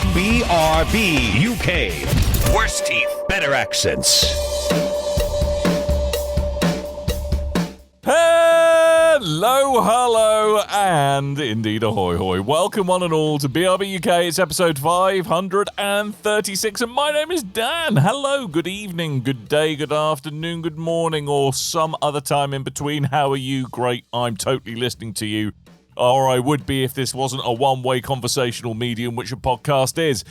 BRB UK. Worse teeth, better accents. Hello, and indeed ahoy hoy. Welcome one and all to BRB UK. It's episode 536, and my name is Dan. Hello, good evening, good day, good afternoon, good morning, or some other time in between. How are you? Great, I'm totally listening to you. Or I would be if this wasn't a one-way conversational medium, which a podcast is.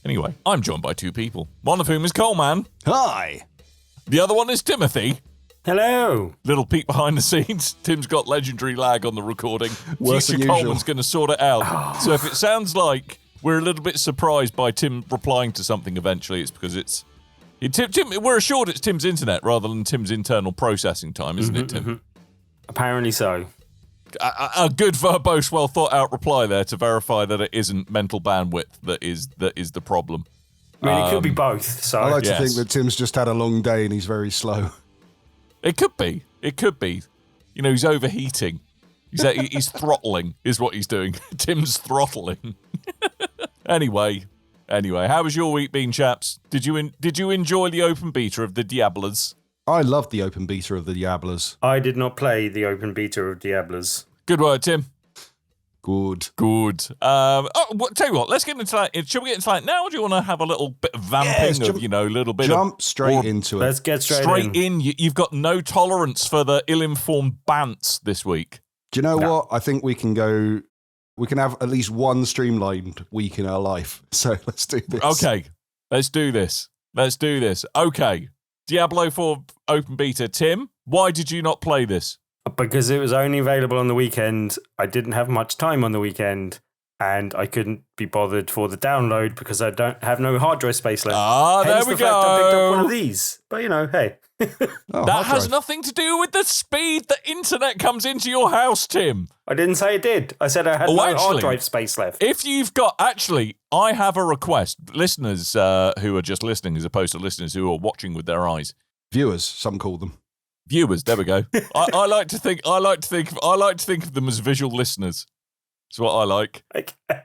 Anyway, I'm joined by two people, one of whom is Coleman. Hi. The other one is Timothy. Hello. Little peek behind the scenes. Tim's got legendary lag on the recording. Worse Future than usual. Coleman's going to sort it out. So if it sounds like we're a little bit surprised by Tim replying to something eventually, it's because Tim, we're assured it's Tim's internet rather than Tim's internal processing time, isn't it, Tim? Mm-hmm. Apparently so. A good, verbose, well thought out reply there to verify that it isn't mental bandwidth that is the problem. I mean, it could be both. So I like to think that Tim's just had a long day and he's very slow. It could be. You know, he's overheating. He's throttling, is what he's doing. Tim's throttling. Anyway, how was your week been, chaps? Did you enjoy the open beta of the Diablos? I loved the open beta of the Diablos. I did not play the open beta of Diablos. Good word, Tim. Good. Tell you what, let's get into that. Shall we get into that now, or do you want to have a little bit of vamping Jump straight into it. Let's get straight in. You've got no tolerance for the ill-informed bants this week. Do you know what? I think we can have at least one streamlined week in our life. So let's do this. Okay, let's do this. Okay, Diablo 4 open beta. Tim, why did you not play this? Because it was only available on the weekend. I didn't have much time on the weekend, and I couldn't be bothered for the download because I don't have no hard drive space left. There we go. Fact I picked up one of these. But, hey. That has nothing to do with the speed the internet comes into your house, Tim. I didn't say it did. I said I had no hard drive space left. If you've got... Actually, I have a request. Listeners who are just listening as opposed to listeners who are watching with their eyes. Viewers, some call them. Viewers, there we go. I like to think of them as visual listeners. That's what I like. Okay.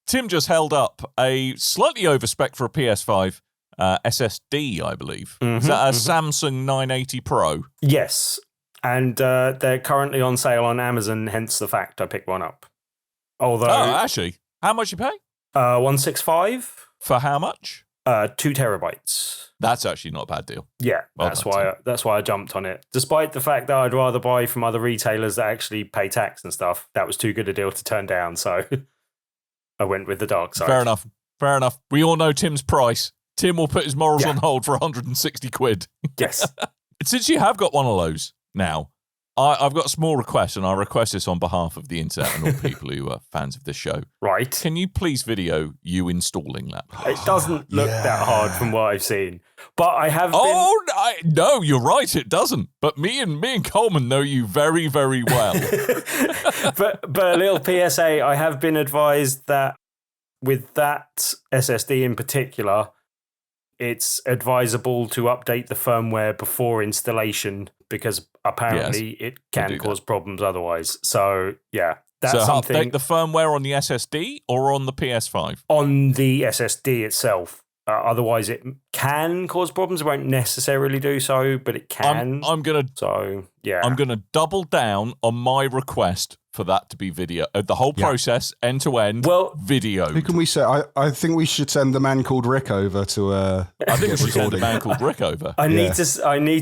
Tim just held up a slightly overspec for a PS5 SSD, I believe. Is that a Samsung 980 Pro? Yes, and they're currently on sale on Amazon. Hence the fact I picked one up. Although, actually, how much you pay? $165 for how much? 2 terabytes. That's actually not a bad deal. Yeah, that's why I jumped on it. Despite the fact that I'd rather buy from other retailers that actually pay tax and stuff, that was too good a deal to turn down. So I went with the dark side. Fair enough. We all know Tim's price. Tim will put his morals on hold for 160 quid. Yes. Since you have got one of those now, I've got a small request, and I request this on behalf of the internet and all people who are fans of this show. Right. Can you please video you installing that? It doesn't look that hard from what I've seen. But I have no, you're right, it doesn't. But me and Coleman know you very, very well. but a little PSA, I have been advised that with that SSD in particular, it's advisable to update the firmware before installation because apparently it can cause problems otherwise. So, that's something. Update the firmware on the SSD or on the PS5? On the SSD itself. Otherwise, it can cause problems. It won't necessarily do so, but it can. I'm gonna double down on my request for that to be video. The whole process, end to end, video. Who can we say? I think we should send the man called Rick over to. I think we should send the man called Rick over. I need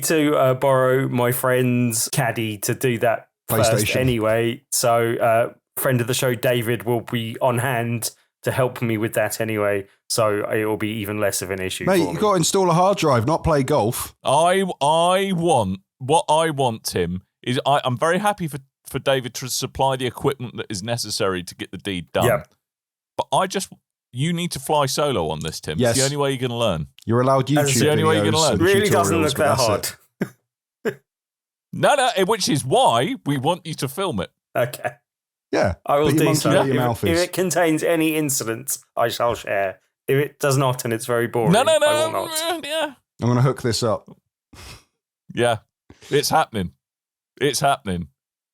to borrow my friend's caddy to do that first anyway. So, friend of the show David will be on hand to help me with that anyway, so it will be even less of an issue. Mate, you've got to install a hard drive, not play golf. I want, Tim, is I'm very happy for David to supply the equipment that is necessary to get the deed done. Yep. But you need to fly solo on this, Tim. Yes. It's the only way you're going to learn. You're allowed YouTube It's the only way you're going to learn. It really doesn't look that hard. No, which is why we want you to film it. Okay. Yeah. I will do so. If it contains any incidents, I shall share. If it does not and it's very boring, I will not. Yeah. I'm going to hook this up. Yeah. It's happening.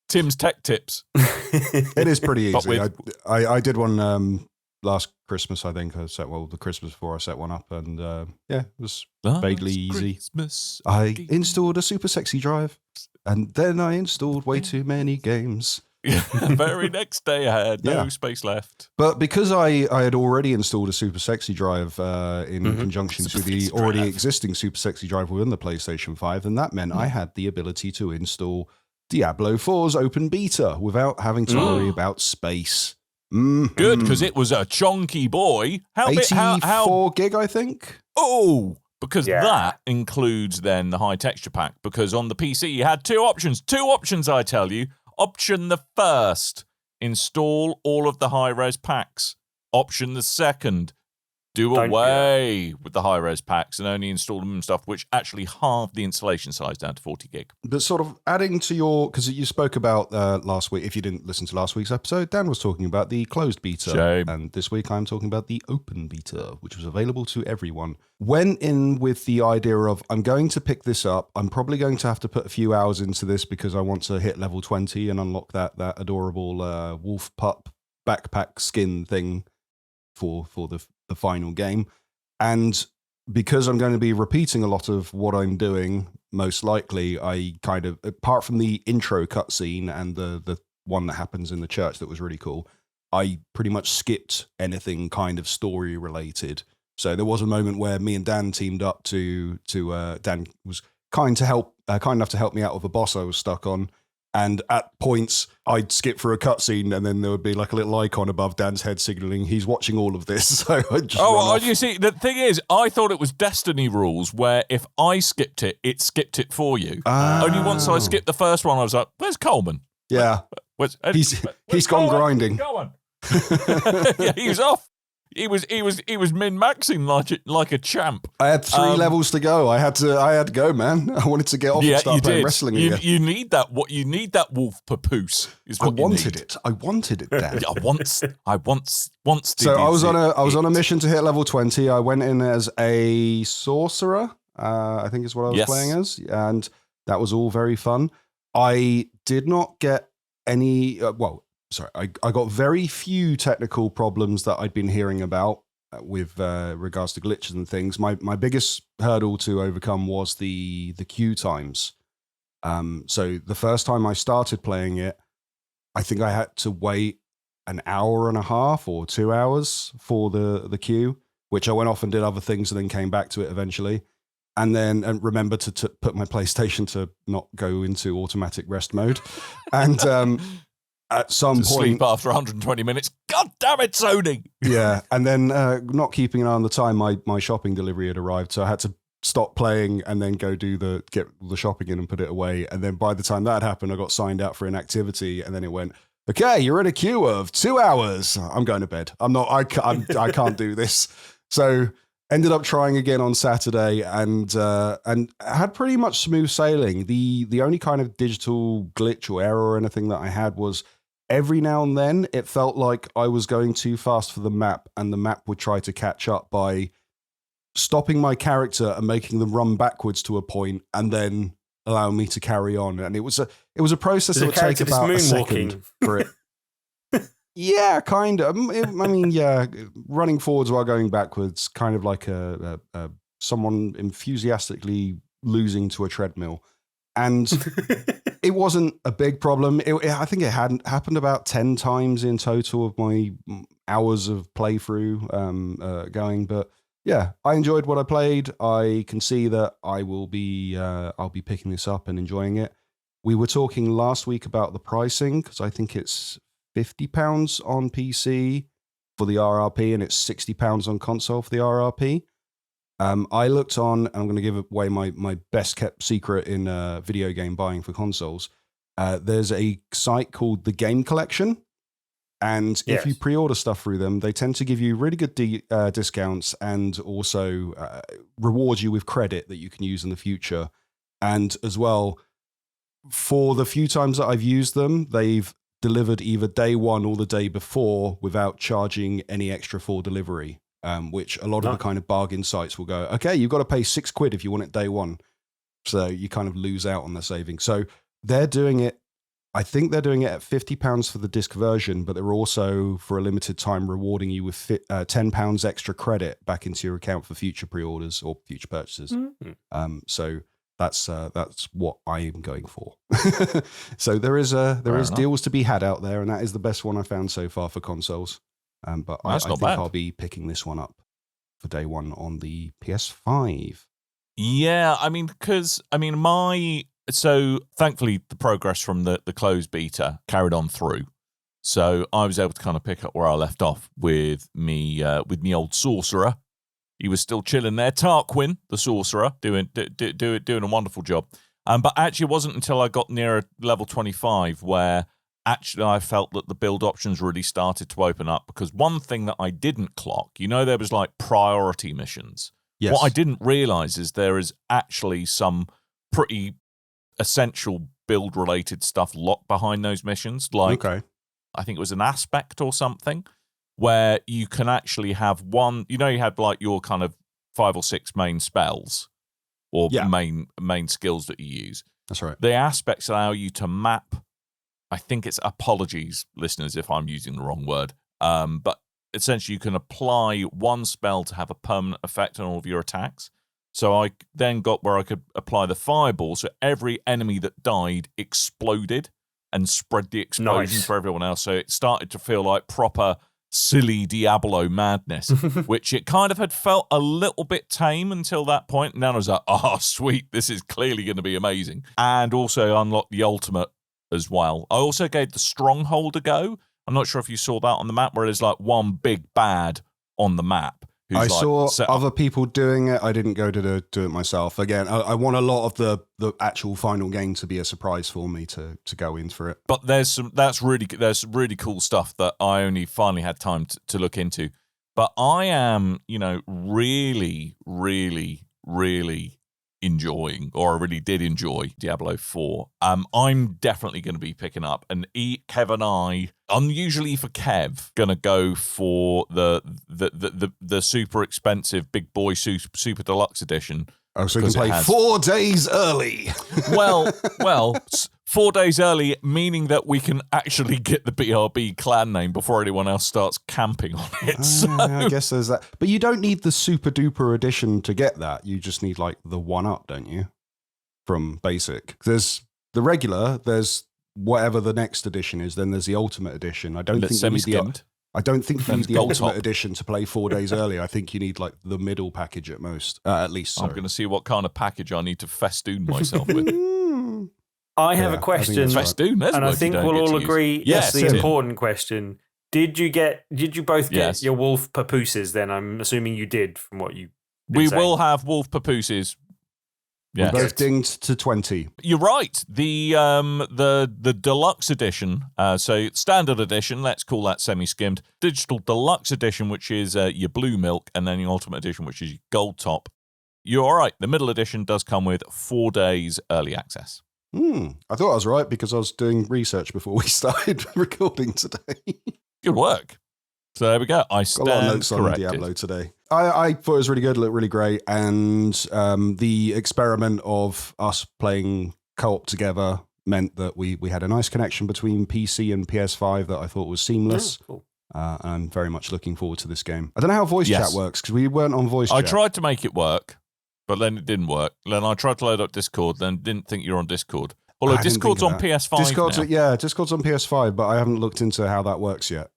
Tim's tech tips. It is pretty easy. I did one last Christmas, I think. The Christmas before I set one up, and it was vaguely easy. I installed a super sexy drive, and then I installed way too many games. The very next day I had no space left. But because I had already installed a super sexy drive in conjunction to the already existing super sexy drive within the PlayStation 5, and that meant I had the ability to install Diablo 4's open beta without having to worry about space. Good, because it was a chonky boy. 84 gig, I think. Oh, because that includes then the high texture pack. Because on the PC you had two options, I tell you. Option the first, install all of the high-res packs. Option the second, do away with the high-res packs and only install them and stuff, which actually halved the installation size down to 40 gig. But sort of adding to your, because you spoke about last week, if you didn't listen to last week's episode, Dan was talking about the closed beta. Shame. And this week I'm talking about the open beta, which was available to everyone. Went in with the idea of, I'm going to pick this up. I'm probably going to have to put a few hours into this because I want to hit level 20 and unlock that adorable wolf pup backpack skin thing for the final game. And because I'm going to be repeating a lot of what I'm doing, most likely, I kind of, apart from the intro cutscene and the one that happens in the church that was really cool, I pretty much skipped anything kind of story related. So there was a moment where me and Dan teamed up to Dan was kind enough to help me out with a boss I was stuck on. And at points, I'd skip through a cutscene, and then there would be like a little icon above Dan's head signaling he's watching all of this. So I just you see, the thing is, I thought it was Destiny rules where if I skipped it, it skipped it for you. Only once I skipped the first one, I was like, "Where's Coleman?" Yeah, he's gone grinding. Go on. Yeah, he was off. He was min-maxing like a champ. I had 3 levels to go. I had to go, man. I wanted to get off and start playing wrestling again. You need that. You need that wolf papoose. I wanted it, Dan. I once. So I was on a mission to hit level 20. I went in as a sorcerer. I think is what I was playing as, and that was all very fun. I did not get any. I got very few technical problems that I'd been hearing about with regards to glitches and things. My biggest hurdle to overcome was the queue times. So the first time I started playing it, I think I had to wait an hour and a half or 2 hours for the queue, which I went off and did other things and then came back to it eventually. And remember to put my PlayStation to not go into automatic rest mode. And at some point, sleep after 120 minutes. God damn it, Sony! Yeah, and then not keeping an eye on the time, my shopping delivery had arrived, so I had to stop playing and then go get the shopping in and put it away. And then by the time that happened, I got signed out for inactivity, and then it went, okay, you're in a queue of 2 hours. I'm going to bed. I can't do this. So ended up trying again on Saturday and had pretty much smooth sailing. The only kind of digital glitch or error or anything that I had was every now and then it felt like I was going too fast for the map, and the map would try to catch up by stopping my character and making them run backwards to a point and then allowing me to carry on. And it was a process that would take about a second for it. Yeah, kind of. Running forwards while going backwards, kind of like a someone enthusiastically losing to a treadmill. And it wasn't a big problem. I think it hadn't happened about 10 times in total of my hours of playthrough going. But yeah, I enjoyed what I played. I can see that I'll be picking this up and enjoying it. We were talking last week about the pricing, because I think it's £50 on PC for the RRP and it's £60 on console for the RRP. I looked on, and I'm going to give away my best kept secret in video game buying for consoles. There's a site called The Game Collection, and if you pre-order stuff through them, they tend to give you really good discounts and also reward you with credit that you can use in the future. And as well, for the few times that I've used them, they've delivered either day one or the day before without charging any extra for delivery, which a lot of the kind of bargain sites will go, okay, you've got to pay £6 if you want it day one. So you kind of lose out on the saving. So they're doing it I think they're doing it at £50 for the disc version, but they're also, for a limited time, rewarding you with £10 extra credit back into your account for future pre-orders or future purchases. Mm-hmm. So that's what I am going for. So there is deals to be had out there, and that is the best one I found so far for consoles. But I think I'll be picking this one up for day one on the PS5. Yeah, so thankfully the progress from the closed beta carried on through. So I was able to kind of pick up where I left off with me old sorcerer. He was still chilling there. Tarquin, the sorcerer, doing a wonderful job. But actually it wasn't until I got near level 25 where actually I felt that the build options really started to open up, because one thing that I didn't clock, there was like priority missions. Yes. What I didn't realize is there is actually some pretty essential build-related stuff locked behind those missions. Like, okay. I think it was an aspect or something where you can actually have one. You had like your kind of 5 or 6 main spells or main skills that you use. That's right. The aspects allow you to map. I think it's apologies, listeners, if I'm using the wrong word. But essentially, you can apply one spell to have a permanent effect on all of your attacks. So I then got where I could apply the fireball, so every enemy that died exploded and spread the explosion for everyone else. So it started to feel like proper silly Diablo madness, which it kind of had felt a little bit tame until that point. And then I was like, oh, sweet, this is clearly going to be amazing. And also unlocked the ultimate as well. I also gave the stronghold a go. I'm not sure if you saw that on the map, where there's like one big bad on the map. I saw other people doing it. I didn't go to do it myself. Again, I want a lot of the actual final game to be a surprise for me to go in for it. But there's some really cool stuff that I only finally had time to look into. But I am, really, really, really enjoying, or I really did enjoy Diablo 4. I'm definitely going to be picking up, and Kev and I, unusually for Kev, going to go for the super expensive big boy super deluxe edition. Oh, so you can play 4 days early. Well, 4 days early, meaning that we can actually get the BRB clan name before anyone else starts camping on it. So. I guess there's that. But you don't need the super duper edition to get that. You just need like the 1-up, don't you? From basic. There's the regular, there's whatever the next edition is, then there's the ultimate edition. I don't think you need the ultimate edition to play 4 days early. I think you need like the middle package at most, at least. I'm going to see what kind of package I need to festoon myself with. I have a question, festoon, and I think we'll all agree that's the important question. Did you both get your wolf papooses then? I'm assuming you did, from what you We will have wolf papooses. Yeah, both dinged to 20. You're right. The deluxe edition, so standard edition, let's call that semi-skimmed. Digital deluxe edition, which is your blue milk, and then your ultimate edition, which is your gold top. You're all right. The middle edition does come with 4 days early access. I thought I was right because I was doing research before we started recording today. Good work. So there we go. I stand got a lot of notes corrected. on Diablo today. I thought it was really good, looked really great, and the experiment of us playing co-op together meant that we had a nice connection between PC and PS5 that I thought was seamless. Oh, cool. I'm very much looking forward to this game. I don't know how voice chat works because we weren't on voice chat. I tried to make it work, but then it didn't work. Then I tried to load up Discord, then didn't think you were on Discord. Although Discord's on PS5 now. Discord's on PS5, but I haven't looked into how that works yet.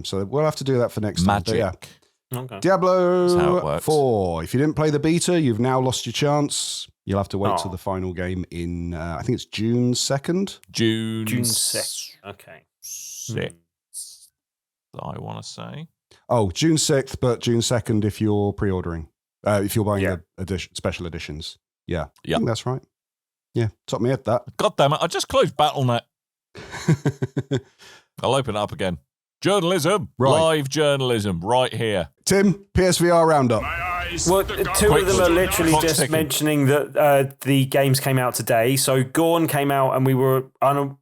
So we'll have to do that for next time. Magic. Okay. Diablo 4. If you didn't play the beta, you've now lost your chance. You'll have to wait till the final game in, I think it's June 2nd. June 6th. Okay. 6th, I want to say. Oh, June 6th, but June 2nd if you're pre-ordering. If you're buying the special editions. Yeah. I think that's right. Yeah, top of my head, that. God damn it, I just closed Battle.net. I'll open it up again. Journalism, live journalism, right here. Tim, PSVR roundup. Well, two of them are literally just mentioning that the games came out today. So Gorn came out and we were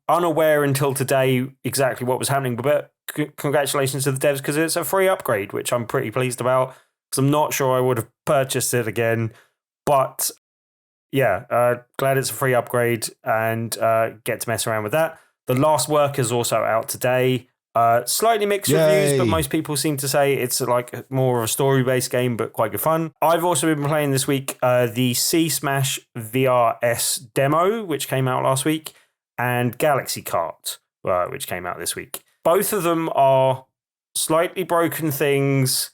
unaware until today exactly what was happening. But congratulations to the devs because it's a free upgrade, which I'm pretty pleased about because I'm not sure I would have purchased it again. But yeah, glad it's a free upgrade and get to mess around with that. The Last Worker is also out today. Slightly mixed reviews, but most people seem to say it's like more of a story-based game, but quite good fun. I've also been playing this week the C-Smash VRS Demo, which came out last week, and Galaxy Kart, which came out this week. Both of them are slightly broken things,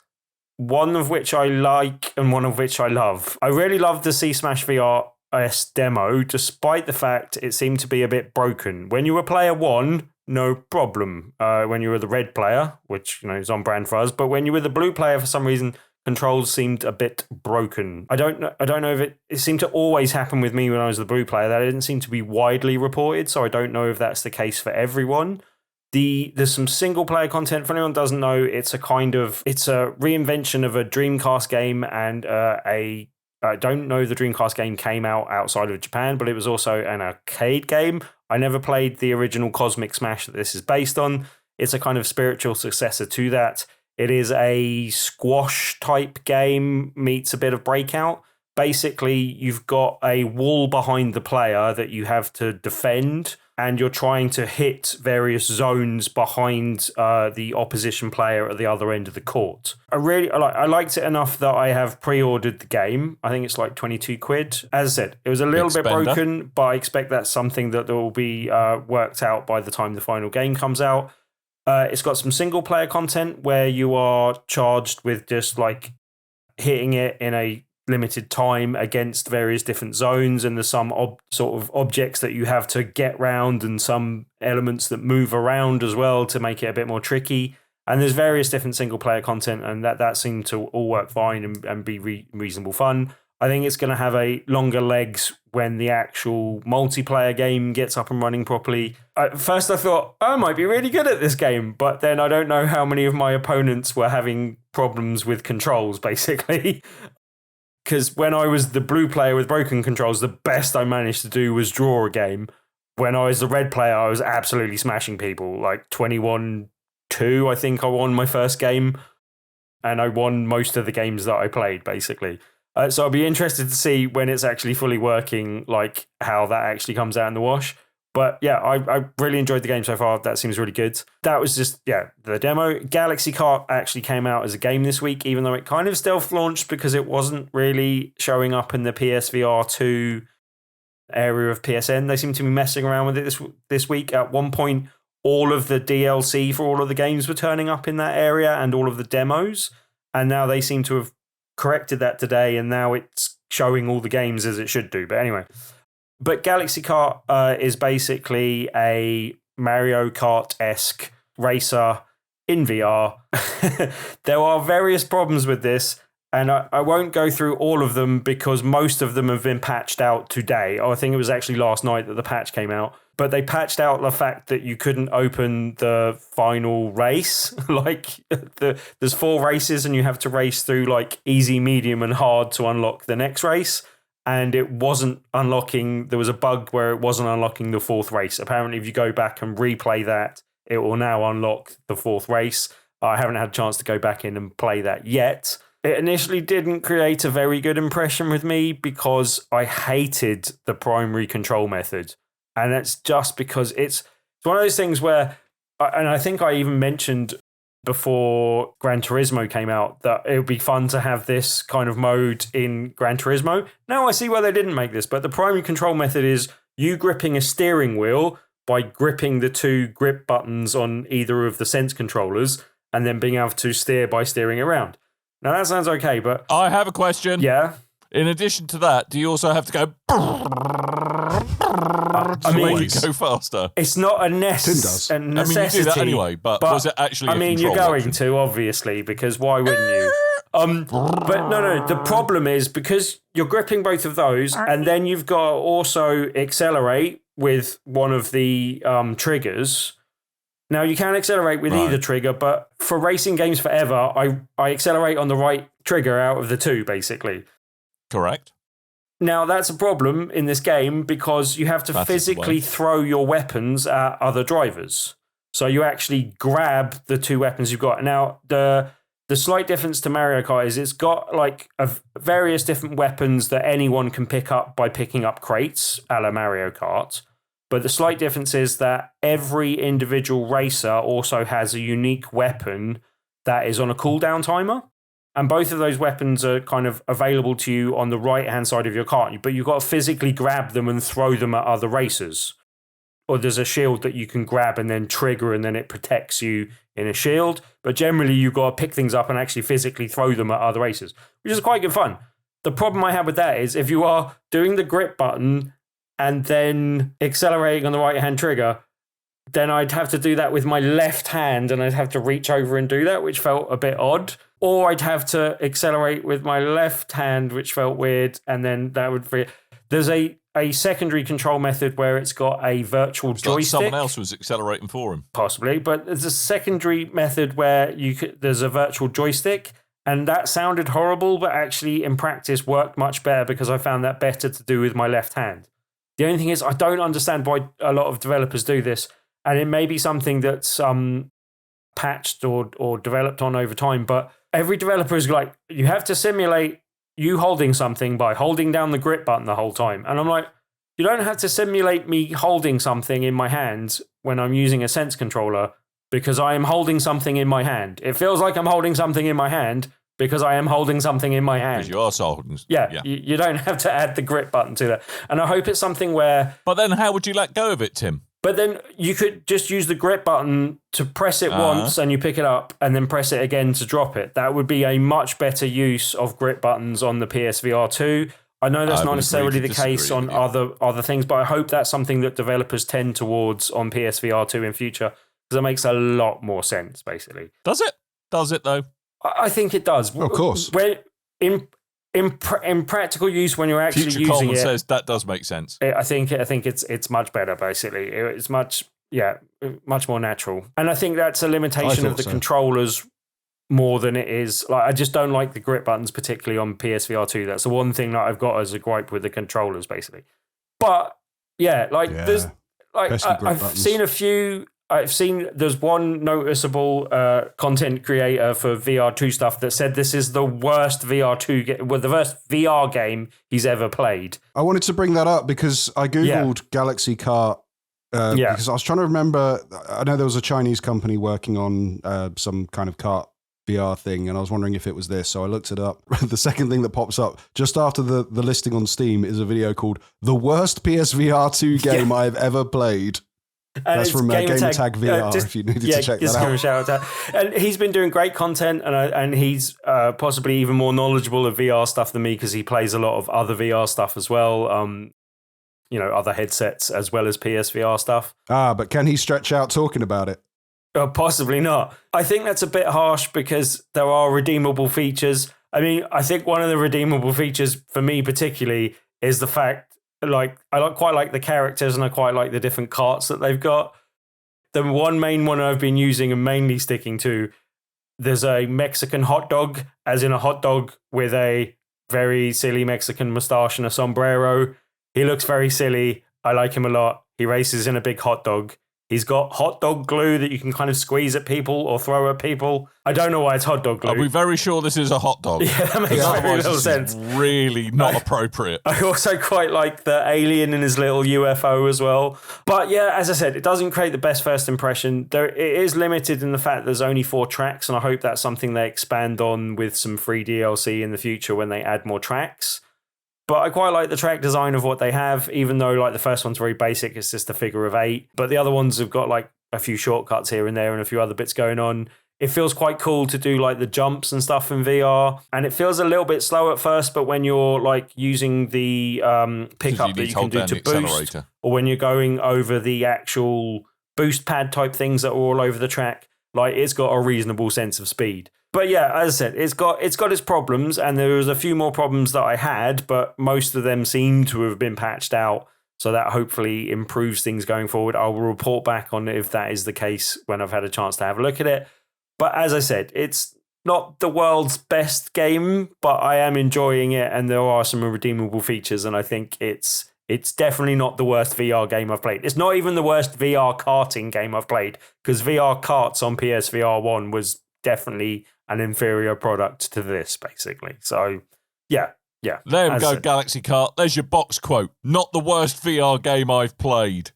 one of which I like and one of which I love. I really loved the C-Smash VRS Demo, despite the fact it seemed to be a bit broken. When you were player 1, no problem. When you were the red player, which is on brand for us, but when you were the blue player, for some reason, controls seemed a bit broken. I don't know if it seemed to always happen with me when I was the blue player. That didn't seem to be widely reported, so I don't know if that's the case for everyone. There's some single player content. For anyone who doesn't know, it's a reinvention of a Dreamcast game, and I don't know the Dreamcast game came out outside of Japan, but it was also an arcade game. I never played the original Cosmic Smash that this is based on. It's a kind of spiritual successor to that. It is a squash type game meets a bit of Breakout. Basically, you've got a wall behind the player that you have to defend, and you're trying to hit various zones behind the opposition player at the other end of the court. I liked it enough that I have pre-ordered the game. I think it's like 22 quid. As I said, it was a little bit broken, but I expect that's something that will be worked out by the time the final game comes out. It's got some single player content where you are charged with just like hitting it in a limited time against various different zones, and there's some sort of objects that you have to get round and some elements that move around as well to make it a bit more tricky. And there's various different single player content, and that seemed to all work fine and be reasonable fun. I think it's going to have a longer legs when the actual multiplayer game gets up and running properly. At first I thought, I might be really good at this game, but then I don't know how many of my opponents were having problems with controls, basically. Because when I was the blue player with broken controls, the best I managed to do was draw a game. When I was the red player, I was absolutely smashing people. Like 21-2, I think I won my first game. And I won most of the games that I played, basically. So I'll be interested to see when it's actually fully working, like how that actually comes out in the wash. But yeah, I really enjoyed the game so far. That seems really good. That was just, the demo. Galaxy Kart actually came out as a game this week, even though it kind of stealth launched because it wasn't really showing up in the PSVR 2 area of PSN. They seem to be messing around with it this week. At one point, all of the DLC for all of the games were turning up in that area and all of the demos. And now they seem to have corrected that today, and now it's showing all the games as it should do. But anyway... But Galaxy Kart is basically a Mario Kart-esque racer in VR. There are various problems with this, and I won't go through all of them because most of them have been patched out today. I think it was actually last night that the patch came out. But they patched out the fact that you couldn't open the final race. There's 4 races, and you have to race through like easy, medium, and hard to unlock the next race. And it wasn't unlocking, there was a bug where it wasn't unlocking the 4th race. Apparently, if you go back and replay that, it will now unlock the 4th race. I haven't had a chance to go back in and play that yet. It initially didn't create a very good impression with me because I hated the primary control method. And that's just because it's one of those things where, and I think I even mentioned before Gran Turismo came out that it would be fun to have this kind of mode in Gran Turismo. Now I see why they didn't make this, but the primary control method is you gripping a steering wheel by gripping the 2 grip buttons on either of the sense controllers and then being able to steer by steering around. Now that sounds okay, but... I have a question. Yeah? In addition to that, do you also have to go... I mean, you go faster? It's not a I necessity. mean, you do that anyway, but was it actually you're going option? to, obviously, because why wouldn't you? But no, the problem is because you're gripping both of those, and then you've got to also accelerate with one of the triggers. Now, you can accelerate with either trigger, but for racing games forever, I accelerate on the right trigger out of the 2, basically. Correct. Now, that's a problem in this game because you have to physically throw your weapons at other drivers. So you actually grab the 2 weapons you've got. Now, the slight difference to Mario Kart is it's got like various different weapons that anyone can pick up by picking up crates, a la Mario Kart. But the slight difference is that every individual racer also has a unique weapon that is on a cooldown timer. And both of those weapons are kind of available to you on the right-hand side of your cart, but you've got to physically grab them and throw them at other racers. Or there's a shield that you can grab and then trigger, and then it protects you in a shield. But generally, you've got to pick things up and actually physically throw them at other racers, which is quite good fun. The problem I have with that is if you are doing the grip button and then accelerating on the right-hand trigger, then I'd have to do that with my left hand, and I'd have to reach over and do that, which felt a bit odd. Or I'd have to accelerate with my left hand, which felt weird, and then that would be... There's a secondary control method where it's got a virtual joystick. Like someone else was accelerating for him. Possibly, but there's a secondary method where there's a virtual joystick, and that sounded horrible, but actually in practice worked much better because I found that better to do with my left hand. The only thing is I don't understand why a lot of developers do this, and it may be something that's patched or developed on over time, but every developer is like, you have to simulate you holding something by holding down the grip button the whole time. And I'm like, you don't have to simulate me holding something in my hands when I'm using a sense controller, because I am holding something in my hand. It feels like I'm holding something in my hand because I am holding something in my hand. Because you are so holding. Yeah. You don't have to add the grip button to that. And I hope it's something where... But then how would you let go of it, Tim? But then you could just use the grip button to press it once and you pick it up and then press it again to drop it. That would be a much better use of grip buttons on the PSVR 2. I know that's not necessarily the case on other things, but I hope that's something that developers tend towards on PSVR 2 in future, because it makes a lot more sense, basically. Does it? Does it, though? I think it does. Of course. In practical use, when you're actually Future using Coleman it, says that does make sense. I think it's much better. Basically, it's much more natural, and I think that's a limitation of the controllers more than it is. Like, I just don't like the grip buttons, particularly on PSVR 2. That's the one thing that I've got as a gripe with the controllers, basically. But there's I've seen a few. There's one noticeable content creator for VR2 stuff that said this is the worst the worst VR game he's ever played. I wanted to bring that up because I Googled Galaxy Kart because I was trying to remember. I know there was a Chinese company working on some kind of kart VR thing, and I was wondering if it was this, so I looked it up. The second thing that pops up just after the listing on Steam is a video called "The Worst PSVR 2 Game I've Ever Played." That's from Gamertag VR, if you needed to check that out. Shout out. And he's been doing great content, and he's possibly even more knowledgeable of VR stuff than me because he plays a lot of other VR stuff as well. Other headsets as well as PSVR stuff. But can he stretch out talking about it? Possibly not. I think that's a bit harsh because there are redeemable features. I mean, I think one of the redeemable features for me particularly is the fact, I quite like the characters and I quite like the different carts that they've got. The one main one I've been using and mainly sticking to, there's a Mexican hot dog, as in a hot dog with a very silly Mexican mustache and a sombrero. He looks very silly. I like him a lot. He races in a big hot dog. He's got hot dog glue that you can kind of squeeze at people or throw at people. I don't know why it's hot dog glue. Are we very sure this is a hot dog? Yeah, that makes very little sense. Really not appropriate. I also quite like the alien in his little UFO as well. But yeah, as I said, it doesn't create the best first impression. It is limited in the fact there's only 4 tracks, and I hope that's something they expand on with some free DLC in the future when they add more tracks. But I quite like the track design of what they have, even though the first one's very basic. It's just a figure of 8. But the other ones have got a few shortcuts here and there and a few other bits going on. It feels quite cool to do the jumps and stuff in VR. And it feels a little bit slow at first, but when you're using the pickup that you can do to boost, or when you're going over the actual boost pad type things that are all over the track, it's got a reasonable sense of speed. But yeah, as I said, it's got its problems, and there was a few more problems that I had, but most of them seem to have been patched out, so that hopefully improves things going forward. I will report back on if that is the case when I've had a chance to have a look at it. But as I said, it's not the world's best game, but I am enjoying it, and there are some redeemable features, and I think it's definitely not the worst VR game I've played. It's not even the worst VR karting game I've played, because VR karts on PSVR 1 was definitely an inferior product to this, basically. So, yeah. There we go, Galaxy Kart. There's your box quote. Not the worst VR game I've played.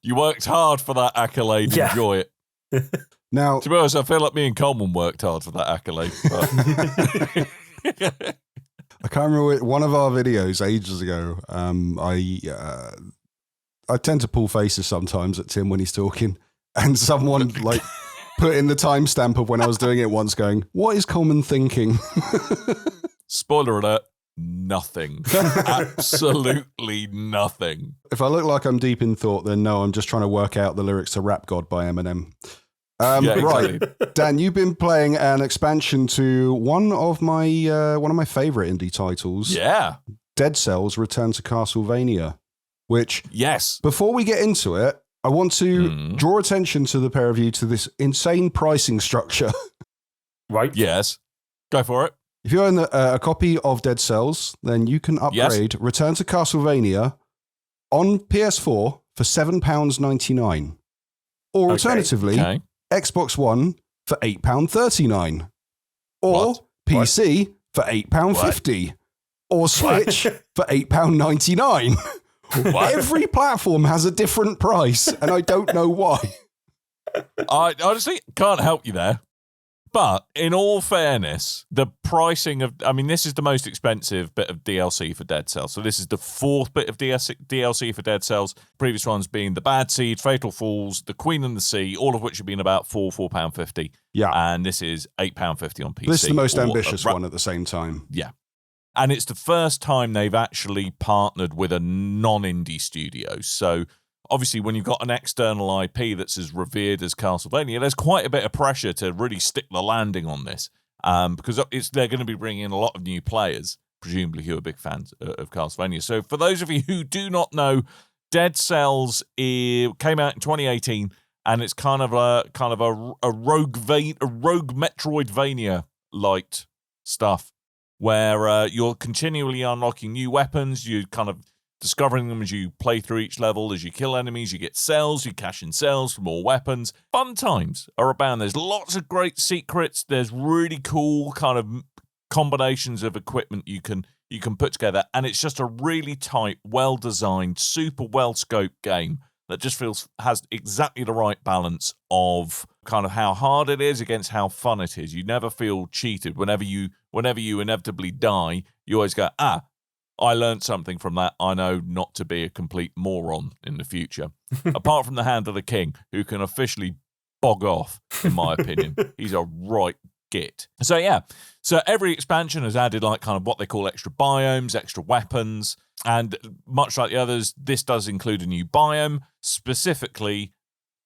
You worked hard for that accolade. Yeah. Enjoy it. Now, To be honest, I feel like me and Coleman worked hard for that accolade. But... I can't remember one of our videos ages ago. I tend to pull faces sometimes at Tim when he's talking, and someone like put in the timestamp of when I was doing it once, going, "What is Coleman thinking?" Spoiler alert. Nothing. Absolutely nothing. If I look like I'm deep in thought, then no, I'm just trying to work out the lyrics to Rap God by Eminem. Yeah, Right, exactly. Dan, you've been playing an expansion to one of my favorite indie titles, Yeah. Dead Cells: Return to Castlevania. Which, Yes. before we get into it, I want to draw attention to the pair of you to this insane pricing structure. Right? Yes. Go for it. If you own a copy of Dead Cells, then you can upgrade Return to Castlevania on PS4 for £7.99. Or alternatively, Xbox One for £8.39. Or What? PC for £8.50. Or Switch for £8.99. Every platform has a different price, and I don't know why. I honestly can't help you there. But in all fairness, the pricing of, I mean, this is the most expensive bit of DLC for Dead Cells. So this is the fourth bit of DLC for Dead Cells. Previous ones being The Bad Seed, Fatal Falls, The Queen and the Sea, all of which have been about £4.50. Yeah. And this is £8.50 on PC. This is the most ambitious one at the same time. Yeah. And it's the first time they've actually partnered with a non-indie studio. So obviously, when you've got an external IP that's as revered as Castlevania, there's quite a bit of pressure to really stick the landing on this, because they're going to be bringing in a lot of new players, presumably who are big fans of Castlevania. So for those of you who do not know, Dead Cells came out in 2018, and it's kind of a rogue Metroidvania light stuff, where you're continually unlocking new weapons. You kind of discovering them as you play through each level. As you kill enemies, you get cells, you cash in cells for more weapons. Fun times are abound. There's lots of great secrets. There's really cool kind of combinations of equipment you can put together, and it's just a really tight, well-designed, super well-scoped game that just has exactly the right balance of kind of how hard it is against how fun it is. You never feel cheated. Whenever you inevitably die, you always go, I learned something from that. I know not to be a complete moron in the future. Apart from the Hand of the King, who can officially bog off, in my opinion. He's a right git. So yeah, so every expansion has added like kind of what they call extra biomes, extra weapons, and much like the others, this does include a new biome, specifically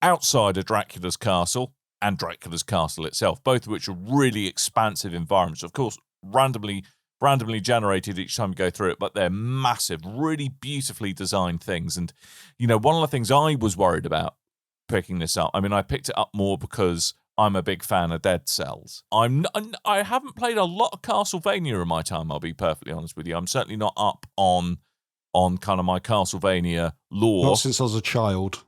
outside of Dracula's castle and Dracula's castle itself, both of which are really expansive environments. Of course, randomly generated each time you go through it, but they're massive, really beautifully designed things. And, you know, one of the things I was worried about picking this up, I mean, I picked it up more because I'm a big fan of Dead Cells. I haven't played a lot of Castlevania in my time, I'll be perfectly honest with you. I'm certainly not up on kind of my Castlevania lore. Not since I was a child.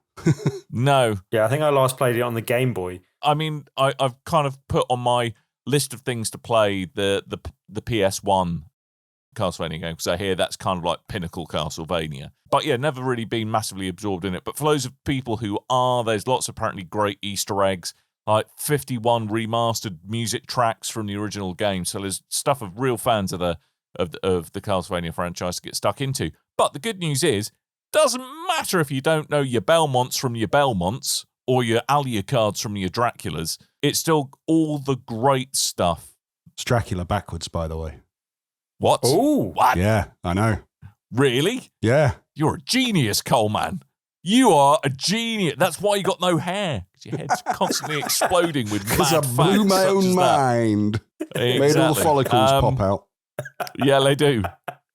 No. Yeah, I think I last played it on the Game Boy. I mean, I've kind of put on my list of things to play the PS1 Castlevania game, because I hear that's kind of like pinnacle Castlevania. But yeah, never really been massively absorbed in it. But for those of people who are, there's lots of apparently great Easter eggs, like 51 remastered music tracks from the original game. So there's stuff of real fans of the Castlevania franchise to get stuck into. But the good news is, doesn't matter if you don't know your Belmonts from your Belmonts or your Alucards from your Draculas. It's still all the great stuff. It's Dracula backwards, by the way. What? Oh, what? Yeah, I know. Really? Yeah. You're a genius, Coleman. You are a genius. That's why you got no hair. Because your head's constantly exploding with Because mad I blew facts my such own as that. mind. Exactly. Made all the follicles pop out. Yeah, they do.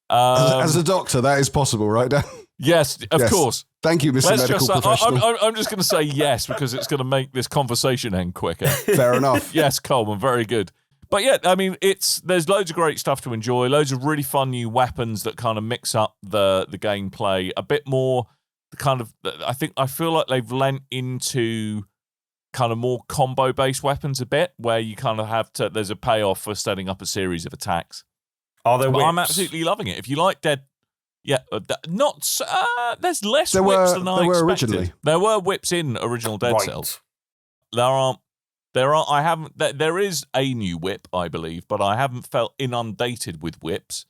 As a doctor, that is possible, right, Dan? Yes, of course. Thank you, Mr. Medical Professional. I'm just going to say yes, because it's going to make this conversation end quicker. Fair enough. Yes, Coleman, very good. But yeah, I mean, there's loads of great stuff to enjoy, loads of really fun new weapons that kind of mix up the gameplay a bit more. I feel like they've lent into kind of more combo-based weapons a bit, where you kind of there's a payoff for setting up a series of attacks. are there But whips? I'm absolutely loving it. If you like Dead, Yeah, there's less There whips were- than I there were expected. originally. There were whips in original Dead Cells. I haven't. There is a new whip, I believe, but I haven't felt inundated with whips.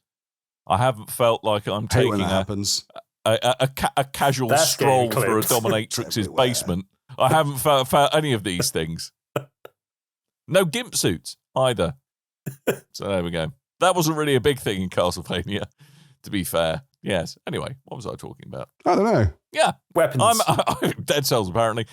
I haven't felt like I'm Hate when taking that happens. a casual That's stroll getting through a clipped. dominatrix's Everywhere. basement. I haven't felt any of these things. No gimp suits either. So there we go. That wasn't really a big thing in Castlevania, to be fair. Yes. Anyway, what was I talking about? I don't know. Yeah. Weapons. I'm Dead Cells, apparently.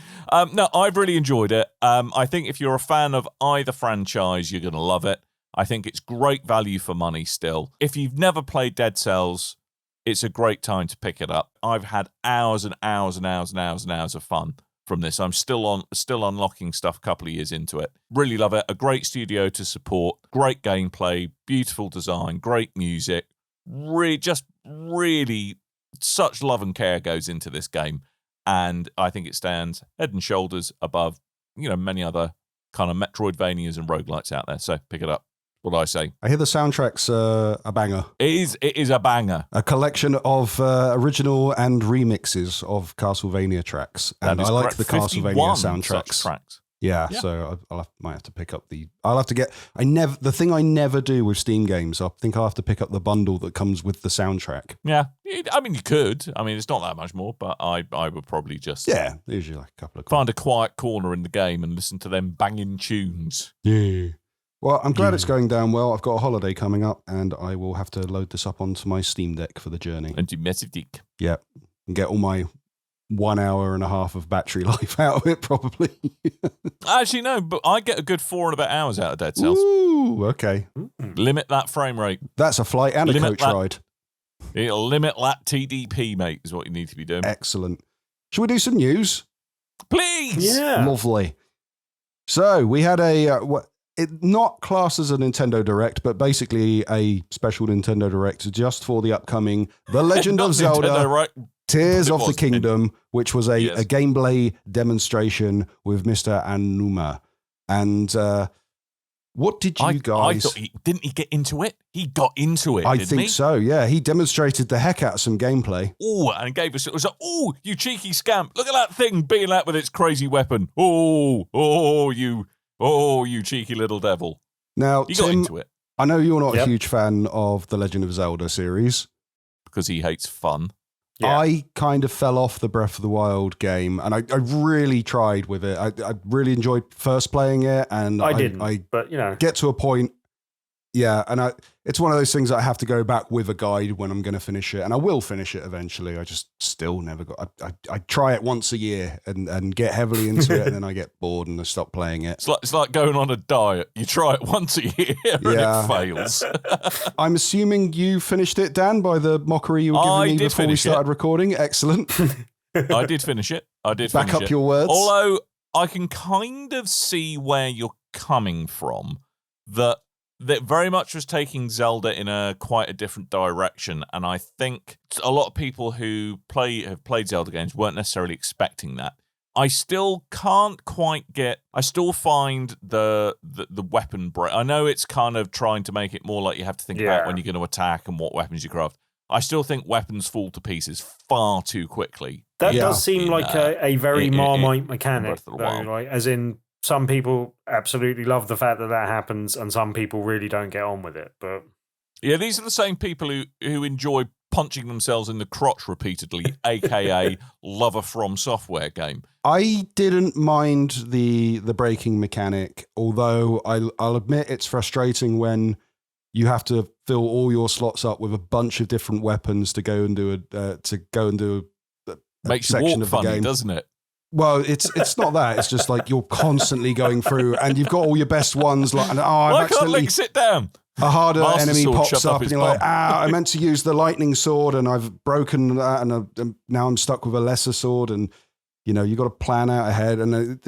No, I've really enjoyed it. I think if you're a fan of either franchise, you're going to love it. I think it's great value for money still. If you've never played Dead Cells, it's a great time to pick it up. I've had hours and hours and hours and hours and hours of fun from this. I'm still unlocking stuff a couple of years into it. Really love it. A great studio to support. Great gameplay. Beautiful design. Great music. Really, such love and care goes into this game. And I think it stands head and shoulders above, many other kind of Metroidvanias and roguelites out there. So pick it up. What do I say? I hear the soundtrack's a banger. It is a banger. A collection of original and remixes of Castlevania tracks. And That is I like correct. the Castlevania 51 such soundtracks. tracks. Yeah, so might have to pick up the thing I never do with Steam games, I think I'll have to pick up the bundle that comes with the soundtrack. Yeah. I mean, you could. I mean, it's not that much more, but I would probably just Yeah, usually like a couple of find a quiet corner in the game and listen to them banging tunes. Yeah. Well, I'm glad it's going down well. I've got a holiday coming up, and I will have to load this up onto my Steam Deck for the journey. And do massive dick. Yeah, and get all my 1 hour and a half of battery life out of it, probably. Actually, no, but I get a good 4 and a bit hours out of Dead Cells. Ooh, okay. Limit that frame rate. That's a flight and a Limit coach that. ride. It'll limit that TDP, mate, is what you need to be doing. Excellent. Should we do some news? Please! Yeah. Lovely. So we had not classed as a Nintendo Direct, but basically a special Nintendo Direct just for the upcoming The Legend Not of Zelda Nintendo, right? Tears It of the was Kingdom, which was a Yes. gameplay demonstration with Mr. Anuma. And what did you I guys... thought didn't he get into it? He got into it, I didn't think he? so, yeah. He demonstrated the heck out of some gameplay. Oh, and gave us, it was like, oh, you cheeky scamp. Look at that thing being out with its crazy weapon. Oh, you cheeky little devil. Now, He got Tim, into it I know you're not Yep. a huge fan of the Legend of Zelda series. because he hates fun. Yeah. I kind of fell off the Breath of the Wild game, and I really tried with it. I really enjoyed first playing it, and I didn't, I but get to a point, yeah, and it's one of those things that I have to go back with a guide when I'm going to finish it, and I will finish it eventually. I just still never got. I try it once a year and get heavily into it, and then I get bored and I stop playing it. It's like going on a diet. You try it once a year and Yeah. it fails. I'm assuming you finished it, Dan, by the mockery you were I giving me did before we finish it. started recording. Excellent. I did finish it. Back up your words. Although I can kind of see where you're coming from, that very much was taking Zelda in quite a different direction, and I think a lot of people who have played Zelda games weren't necessarily expecting that. I still can't quite get. I still find the weapon break. I know it's kind of trying to make it more like you have to think about when you're going to attack and what weapons you craft. I still think weapons fall to pieces far too quickly. that Yeah. does seem like a very in Marmite Breath mechanic, of the though. Wild. Like, as in, some people absolutely love the fact that happens, and some people really don't get on with it. But Yeah, these are the same people who enjoy punching themselves in the crotch repeatedly, aka love a From Software game. I didn't mind the breaking mechanic, although I'll admit it's frustrating when you have to fill all your slots up with a bunch of different weapons to go and do a Makes you section walk of the funny, game. doesn't it? Well, it's not that. It's just like you're constantly going through, and you've got all your best ones. Like, I've Why can't accidentally Link sit down? a harder Master enemy Sword pops shoved up, up and his you're like, bum. I meant to use the lightning sword, and I've broken that, and now I'm stuck with a lesser sword, and you got to plan out ahead. And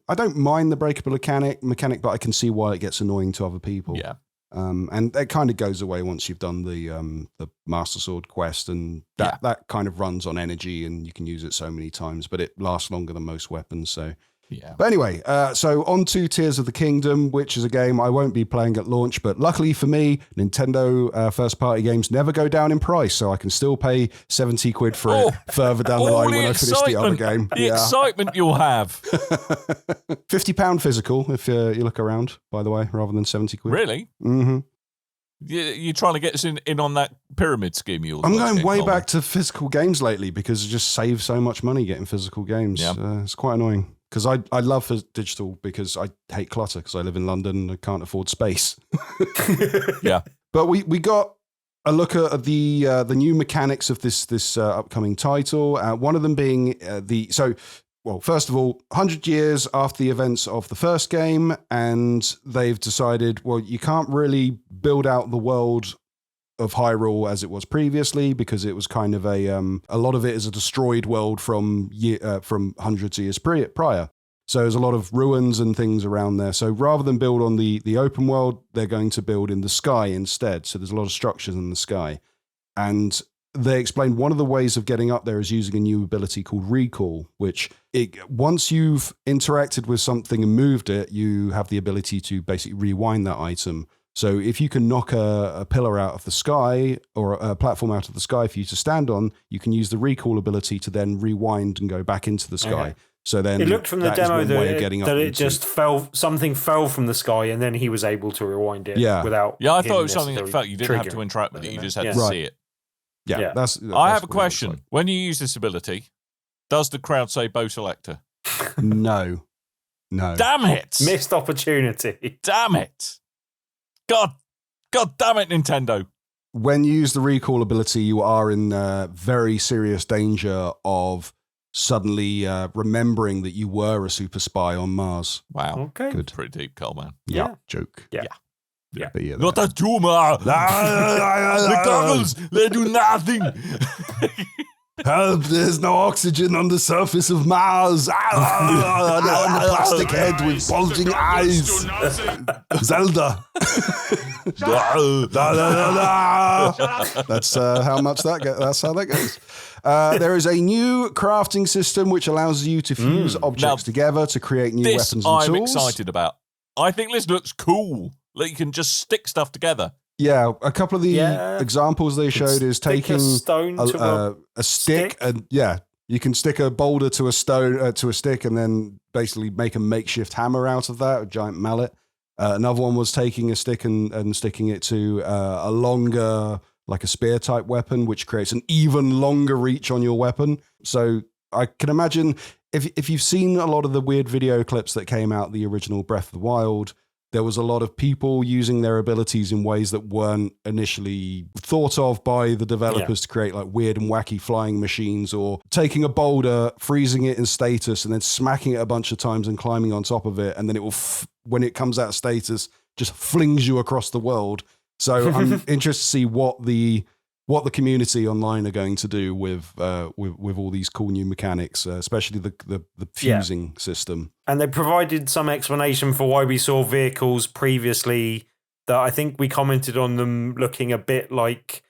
I don't mind the breakable mechanic, but I can see why it gets annoying to other people. Yeah. And it kind of goes away once you've done the Master Sword quest, and that kind of runs on energy, and you can use it so many times, but it lasts longer than most weapons. So Yeah. But anyway, so on to Tears of the Kingdom, which is a game I won't be playing at launch, but luckily for me, Nintendo first-party games never go down in price, so I can still pay 70 quid for it further down the line when I finish the other game. The excitement you'll have. £50 physical, if you look around, by the way, rather than 70 quid. Really? Mm-hmm. You're trying to get us in on that pyramid scheme yours. I'm going way back to physical games lately because it just saves so much money getting physical games. Yeah. It's quite annoying. Because I love digital because I hate clutter because I live in London and I can't afford space. Yeah. But we got a look at the new mechanics of this upcoming title. One of them being first of all, 100 years after the events of the first game, and they've decided, well, you can't really build out the world of Hyrule as it was previously because it was kind of a lot of it is a destroyed world from hundreds of years prior. So there's a lot of ruins and things around there. So rather than build on the open world, they're going to build in the sky instead. So there's a lot of structures in the sky. And they explained one of the ways of getting up there is using a new ability called Recall, which once you've interacted with something and moved it, you have the ability to basically rewind that item. So if you can knock a pillar out of the sky or a platform out of the sky for you to stand on, you can use the recall ability to then rewind and go back into the sky. Okay. So then it looked from the demo that it just something fell from the sky and then he was able to rewind it without. Yeah, I thought it was something that felt you didn't have to interact with it, you just had to see it. Yeah. I have a question. Like. When you use this ability, does the crowd say Bo Selector? No. Damn it! Missed opportunity. Damn it! God damn it, Nintendo. When you use the recall ability, you are in very serious danger of suddenly remembering that you were a super spy on Mars. Wow. Okay. Good. Pretty deep, Coleman. Yeah. Joke. Yeah. But yeah, not a tumor. The goggles, they do nothing. Help, there's no oxygen on the surface of Mars. A plastic head with bulging eyes. Zelda. That's how much that goes. That's how that goes. There is a new crafting system which allows you to fuse objects together to create new weapons and tools. I'm excited about. I think this looks cool. Like you can just stick stuff together. Yeah, a couple of the examples they showed is taking a stone to a stick, and you can stick a boulder to a stone to a stick, and then basically make a makeshift hammer out of that, a giant mallet. Another one was taking a stick and sticking it to a longer, like a spear type weapon, which creates an even longer reach on your weapon. So I can imagine if you've seen a lot of the weird video clips that came out the original Breath of the Wild. There was a lot of people using their abilities in ways that weren't initially thought of by the developers to create like weird and wacky flying machines, or taking a boulder, freezing it in status, and then smacking it a bunch of times and climbing on top of it. And then it will, when it comes out of status, just flings you across the world. So I'm interested to see what the community online are going to do with all these cool new mechanics, especially the fusing system. And they provided some explanation for why we saw vehicles previously that I think we commented on them looking a bit like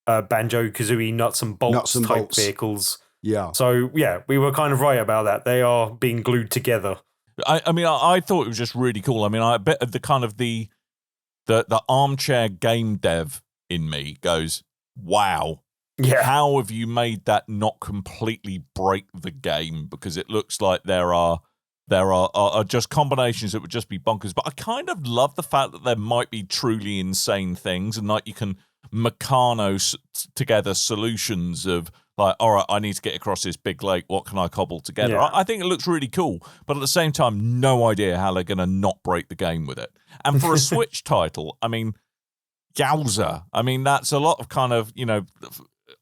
Banjo-Kazooie nuts and bolts type vehicles. Yeah. So, we were kind of right about that. They are being glued together. I mean, I thought it was just really cool. I mean, I bet the kind of the armchair game dev in me goes, wow. Yeah. How have you made that not completely break the game? Because it looks like there are just combinations that would just be bonkers. But I kind of love the fact that there might be truly insane things, and like you can Meccano together solutions of like, all right, I need to get across this big lake. What can I cobble together? Yeah. I think it looks really cool, but at the same time, no idea how they're going to not break the game with it. And for a Switch title, I mean, yowza. I mean, that's a lot of kind of,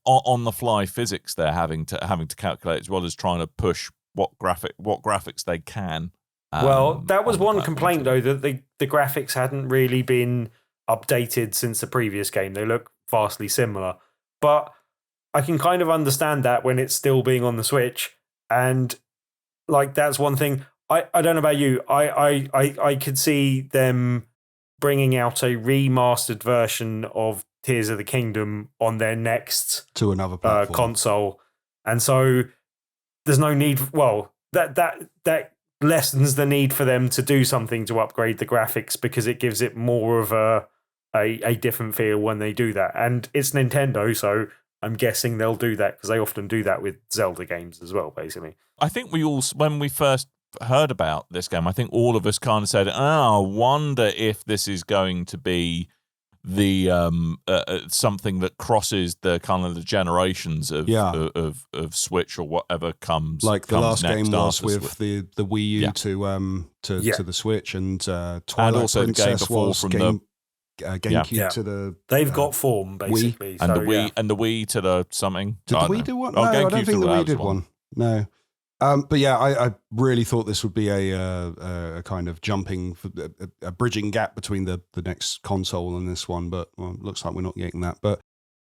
on the fly physics they're having to calculate, as well as trying to push what graphics they can. Well, that was one complaint though, that the graphics hadn't really been updated since the previous game. They look vastly similar, but I can kind of understand that when it's still being on the Switch, and like that's one thing. I don't know about you. I could see them bringing out a remastered version of Tears of the Kingdom on their next to another platform console, and so there's no need. Well, that lessens the need for them to do something to upgrade the graphics because it gives it more of a different feel when they do that. And it's Nintendo, so I'm guessing they'll do that because they often do that with Zelda games as well, basically. I think we all, when we first heard about this game, I think all of us kind of said, I wonder if this is going to be the something that crosses the kind of the generations of Switch or whatever comes like the comes last next game was with Switch. the Wii U to the Switch, and Twilight and also Princess the game before was from GameCube to the they've got form basically, and the Wii and the Wii to the something. Did the Wii do one? Oh, No, I GameCube don't think the to Wii did one. No. But yeah, I really thought this would be a kind of a bridging gap between the next console and this one, but it looks like we're not getting that. But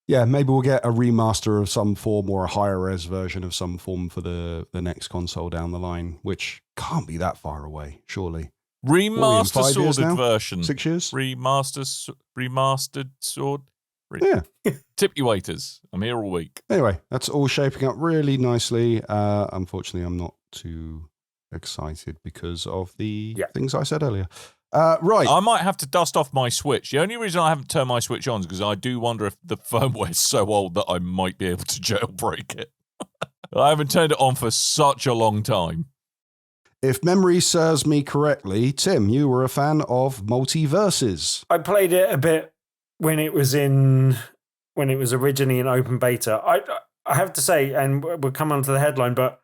yeah, maybe we'll get a remaster of some form or a higher res version of some form for the next console down the line, which can't be that far away, surely. Remaster 5 years sorted now? version. 6 years? Remastered sword. Yeah. Tip you waiters. I'm here all week. Anyway, that's all shaping up really nicely. Unfortunately, I'm not too excited because of the things I said earlier. Right. I might have to dust off my Switch. The only reason I haven't turned my Switch on is because I do wonder if the firmware is so old that I might be able to jailbreak it. I haven't turned it on for such a long time. If memory serves me correctly, Tim, you were a fan of Multiversus. I played it a bit when it was originally in open beta. I have to say, and we'll come on to the headline, but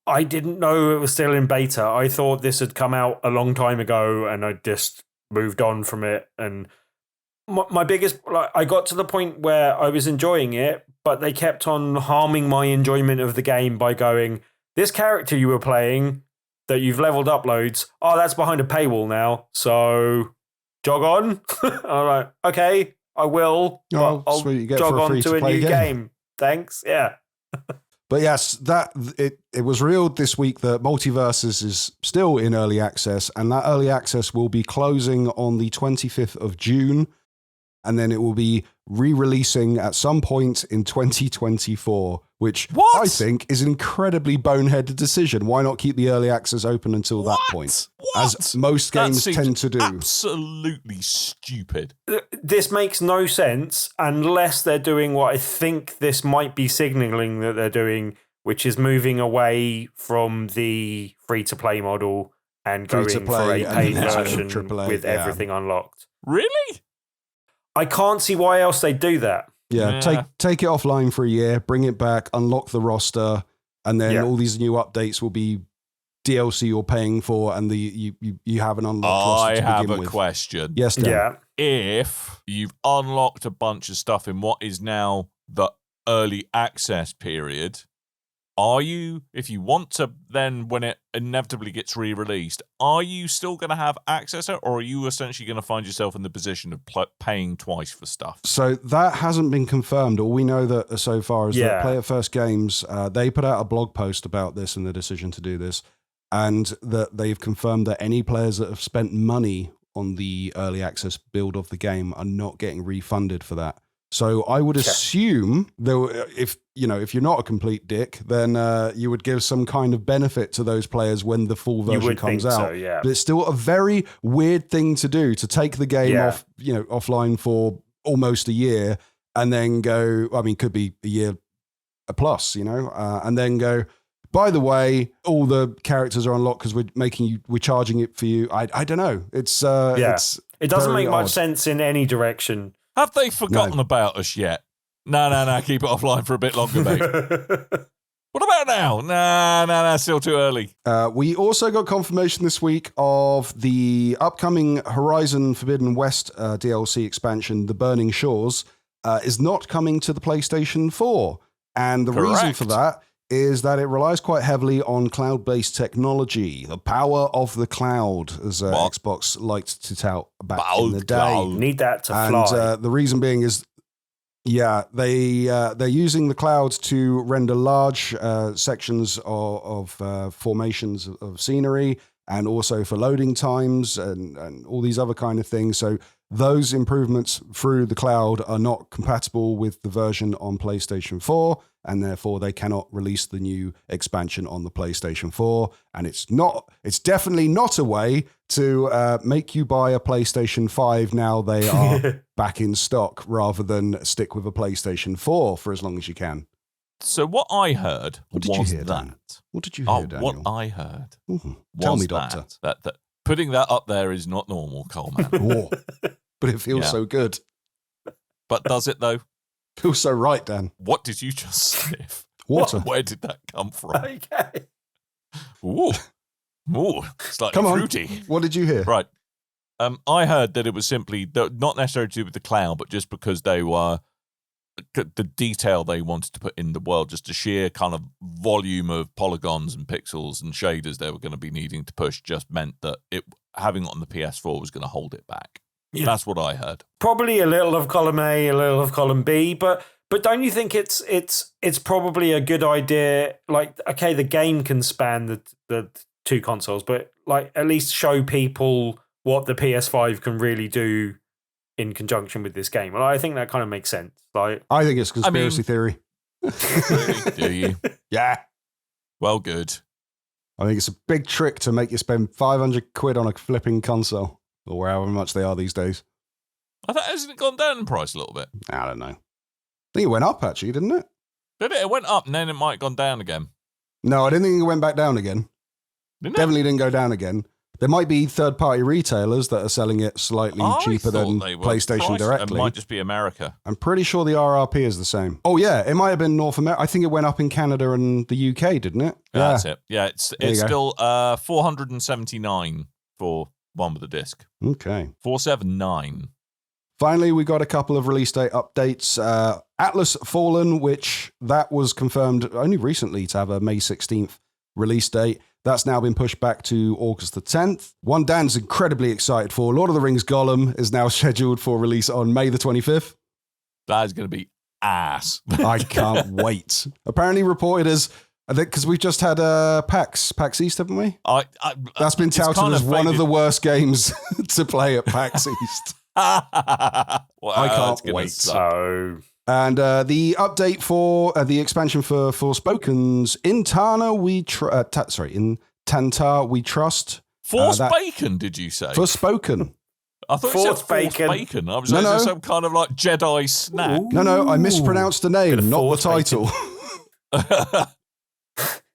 I didn't know it was still in beta. I thought this had come out a long time ago, and I just moved on from it. And my biggest, I got to the point where I was enjoying it, but they kept on harming my enjoyment of the game by going, this character you were playing that you've leveled up loads, that's behind a paywall now, so jog on. All right, okay, I will. I'll sweet, you get jog for a on to a free-to-play new game. Thanks. Yeah. But yes, it was revealed this week that Multiversus is still in early access, and that early access will be closing on the 25th of June, and then it will be re-releasing at some point in 2024, which I think is an incredibly boneheaded decision. Why not keep the early access open until that point? As most games tend to do. Absolutely stupid. This makes no sense unless they're doing what I think this might be signaling that they're doing, which is moving away from the free-to-play model and going for a paid version with everything unlocked. Really? I can't see why else they'd do that. Yeah, take it offline for a year, bring it back, unlock the roster, and then all these new updates will be DLC you're paying for, and you have an unlocked roster to begin with. I have a question. Yes, Dan. Yeah. If you've unlocked a bunch of stuff in what is now the early access period, are you, if you want to then, when it inevitably gets re-released, are you still going to have access, or are you essentially going to find yourself in the position of paying twice for stuff? So that hasn't been confirmed. All we know that so far is that Player First Games, they put out a blog post about this and the decision to do this, and that they've confirmed that any players that have spent money on the early access build of the game are not getting refunded for that. So I would assume that if you're not a complete dick, then you would give some kind of benefit to those players when the full version comes out. So, yeah. But it's still a very weird thing to do, to take the game off, offline for almost a year and then go, I mean, could be a year plus, and then go, by the way, all the characters are unlocked because we're charging it for you. I don't know. It doesn't make much sense in any direction. Have they forgotten about us yet? No. Keep it offline for a bit longer, mate. What about now? Nah, still too early. We also got confirmation this week of the upcoming Horizon Forbidden West DLC expansion, The Burning Shores, is not coming to the PlayStation 4. And the reason for that is that it relies quite heavily on cloud-based technology, the power of the cloud, as Xbox liked to tout back in the day. Need that to fly. And the reason being is, they're using the cloud to render large sections of formations of scenery, and also for loading times and all these other kind of things. So those improvements through the cloud are not compatible with the version on PlayStation 4. and therefore they cannot release the new expansion on the PlayStation 4. And it's definitely not a way to make you buy a PlayStation 5 now they are back in stock, rather than stick with a PlayStation 4 for as long as you can. So what I heard What did you was hear, that. Dan? What did you hear, Daniel? What I heard Tell was me, Doctor. that putting that up there is not normal, Coleman. Oh, but it feels so good. But does it, though? Feels so right, Dan. What did you just sniff? Water. Where did that come from? Okay. Ooh, slightly Come on. fruity. What did you hear? Right. I heard that it was simply not necessarily to do with the cloud, but just because they were the detail they wanted to put in the world, just the sheer kind of volume of polygons and pixels and shaders they were going to be needing to push, just meant that having it on the PS4 was going to hold it back. Yeah. That's what I heard. Probably a little of column A, a little of column B, but don't you think it's probably a good idea? Like, okay, the game can span the two consoles, but like at least show people what the PS5 can really do in conjunction with this game. Well, I think that kind of makes sense. Like, I think it's conspiracy theory. Really? Do you? Yeah. Well, good. I think it's a big trick to make you spend 500 quid on a flipping console, or however much they are these days. I thought, hasn't it gone down in price a little bit? I don't know. I think it went up, actually, didn't it? Did it? It went up and then it might have gone down again. No, I didn't think it went back down again. Definitely didn't go down again. There might be third-party retailers that are selling it slightly cheaper than PlayStation directly. It might just be America. I'm pretty sure the RRP is the same. Oh, yeah, it might have been North America. I think it went up in Canada and the UK, didn't it? Yeah. That's it. Yeah, it's still $479 for one with a disc. Okay. 479. Finally, we got a couple of release date updates. Atlas Fallen, which that was confirmed only recently to have a May 16th release date. That's now been pushed back to August the 10th. One Dan's incredibly excited for, Lord of the Rings Gollum, is now scheduled for release on May the 25th. That is going to be ass. I can't wait. Apparently reported as, I think, because we've just had PAX East, haven't we? That's been touted as one of the worst games to play at PAX East. Well, I can't wait. So... And the update for the expansion for Forspoken's in Tantar we trust. Forspoken, did you say? Forspoken. I thought you said Forspoken. I was like, some kind of like Jedi snack. Ooh. No, I mispronounced the name, not the title.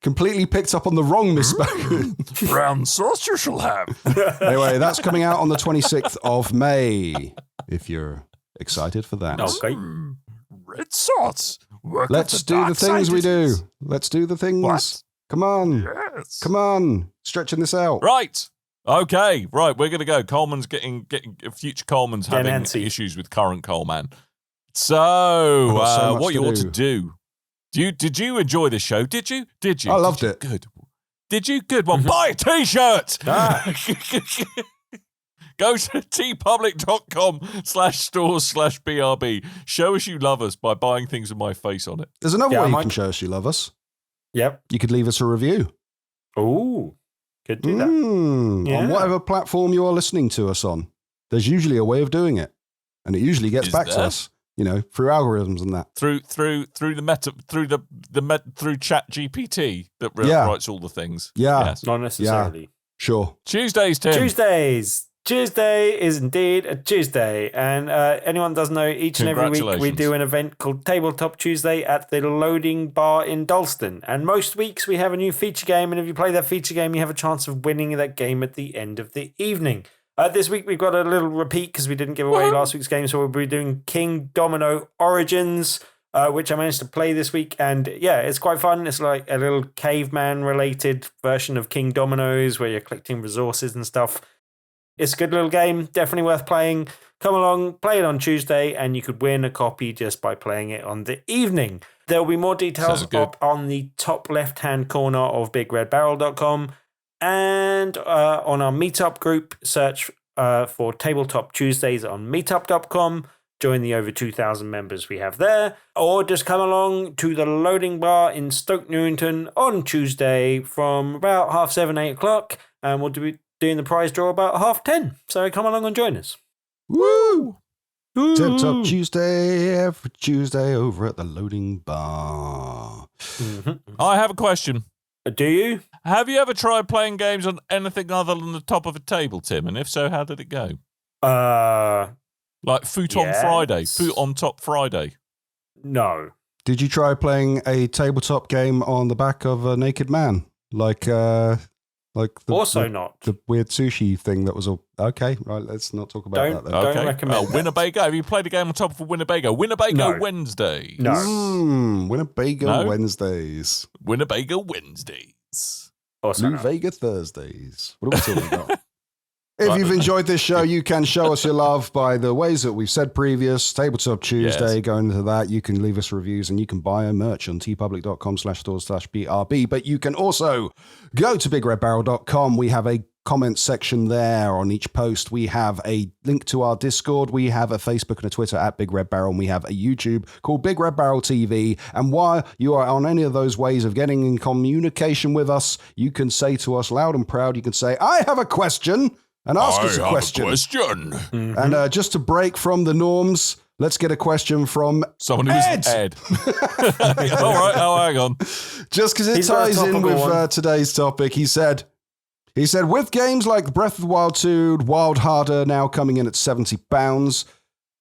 Completely picked up on the wrong misspoken. Brown sauce you shall have. Anyway, that's coming out on the 26th of May, if you're excited for that. Okay. Red sauce. Let's do the things we do. Let's do the things. What? Come on. Yes. Come on. Stretching this out. Right. Okay. Right. We're going to go. Coleman's getting future Coleman's having issues with current Coleman. So, what you ought to do. Did you enjoy the show? Did you? I loved it. Good. Did you? Good one. Buy a t-shirt. Go to tpublic.com/stores/BRB. Show us you love us by buying things with my face on it. There's another way you can show us you love us. Yep. You could leave us a review. Ooh, could do that. On whatever platform you are listening to us on. There's usually a way of doing it. And it usually gets back to us, through algorithms and that. Through Chat GPT that writes all the things. Yeah. Yes. Not necessarily. Yeah. Sure. Tuesdays, Tim. Tuesday is indeed a Tuesday, and anyone doesn't know, each and every week we do an event called Tabletop Tuesday at the Loading Bar in Dalston, and most weeks we have a new feature game, and if you play that feature game, you have a chance of winning that game at the end of the evening. This week we've got a little repeat because we didn't give away last week's game, so we'll be doing King Domino Origins, which I managed to play this week, and yeah, it's quite fun. It's like a little caveman-related version of King Dominoes where you're collecting resources and stuff. It's a good little game, definitely worth playing. Come along, play it on Tuesday, and you could win a copy just by playing it on the evening. There will be more details up on the top left-hand corner of BigRedBarrel.com, and on our Meetup group, search for Tabletop Tuesdays on Meetup.com. Join the over 2,000 members we have there, or just come along to the Loading Bar in Stoke Newington on Tuesday from about 7:30, 8 o'clock, and we'll be doing the prize draw about 10:30. So come along and join us. Woo! Tabletop Tuesday, every Tuesday over at the Loading Bar. I have a question. Do you? Have you ever tried playing games on anything other than the top of a table, Tim? And if so, how did it go? Like Futon Friday, Foot on Top Friday. No. Did you try playing a tabletop game on the back of a naked man? Like the weird sushi thing that was all... Okay, right, let's not talk about that then. Don't recommend that. Winnebago. Have you played a game on top of a Winnebago? Winnebago No. Wednesday. No. Winnebago Wednesdays. Winnebago Wednesdays. Also New no. Vega Thursdays. What are we talking about? If you've enjoyed this show, you can show us your love by the ways that we've said previous. Tabletop Tuesday, go into that. You can leave us reviews and you can buy a merch on tpublic.com/stores/BRB. But you can also go to bigredbarrel.com. We have a comment section there on each post. We have a link to our Discord. We have a Facebook and a Twitter at Big Red Barrel. And we have a YouTube called Big Red Barrel TV. And while you are on any of those ways of getting in communication with us, you can say to us loud and proud, you can say, I have a question. And ask us a question. Mm-hmm. And just to break from the norms, let's get a question from someone who's Ed. All right. Oh, hang on. Just because it ties in with today's topic, he said, with games like Breath of the Wild 2, Wild Harder now coming in at £70,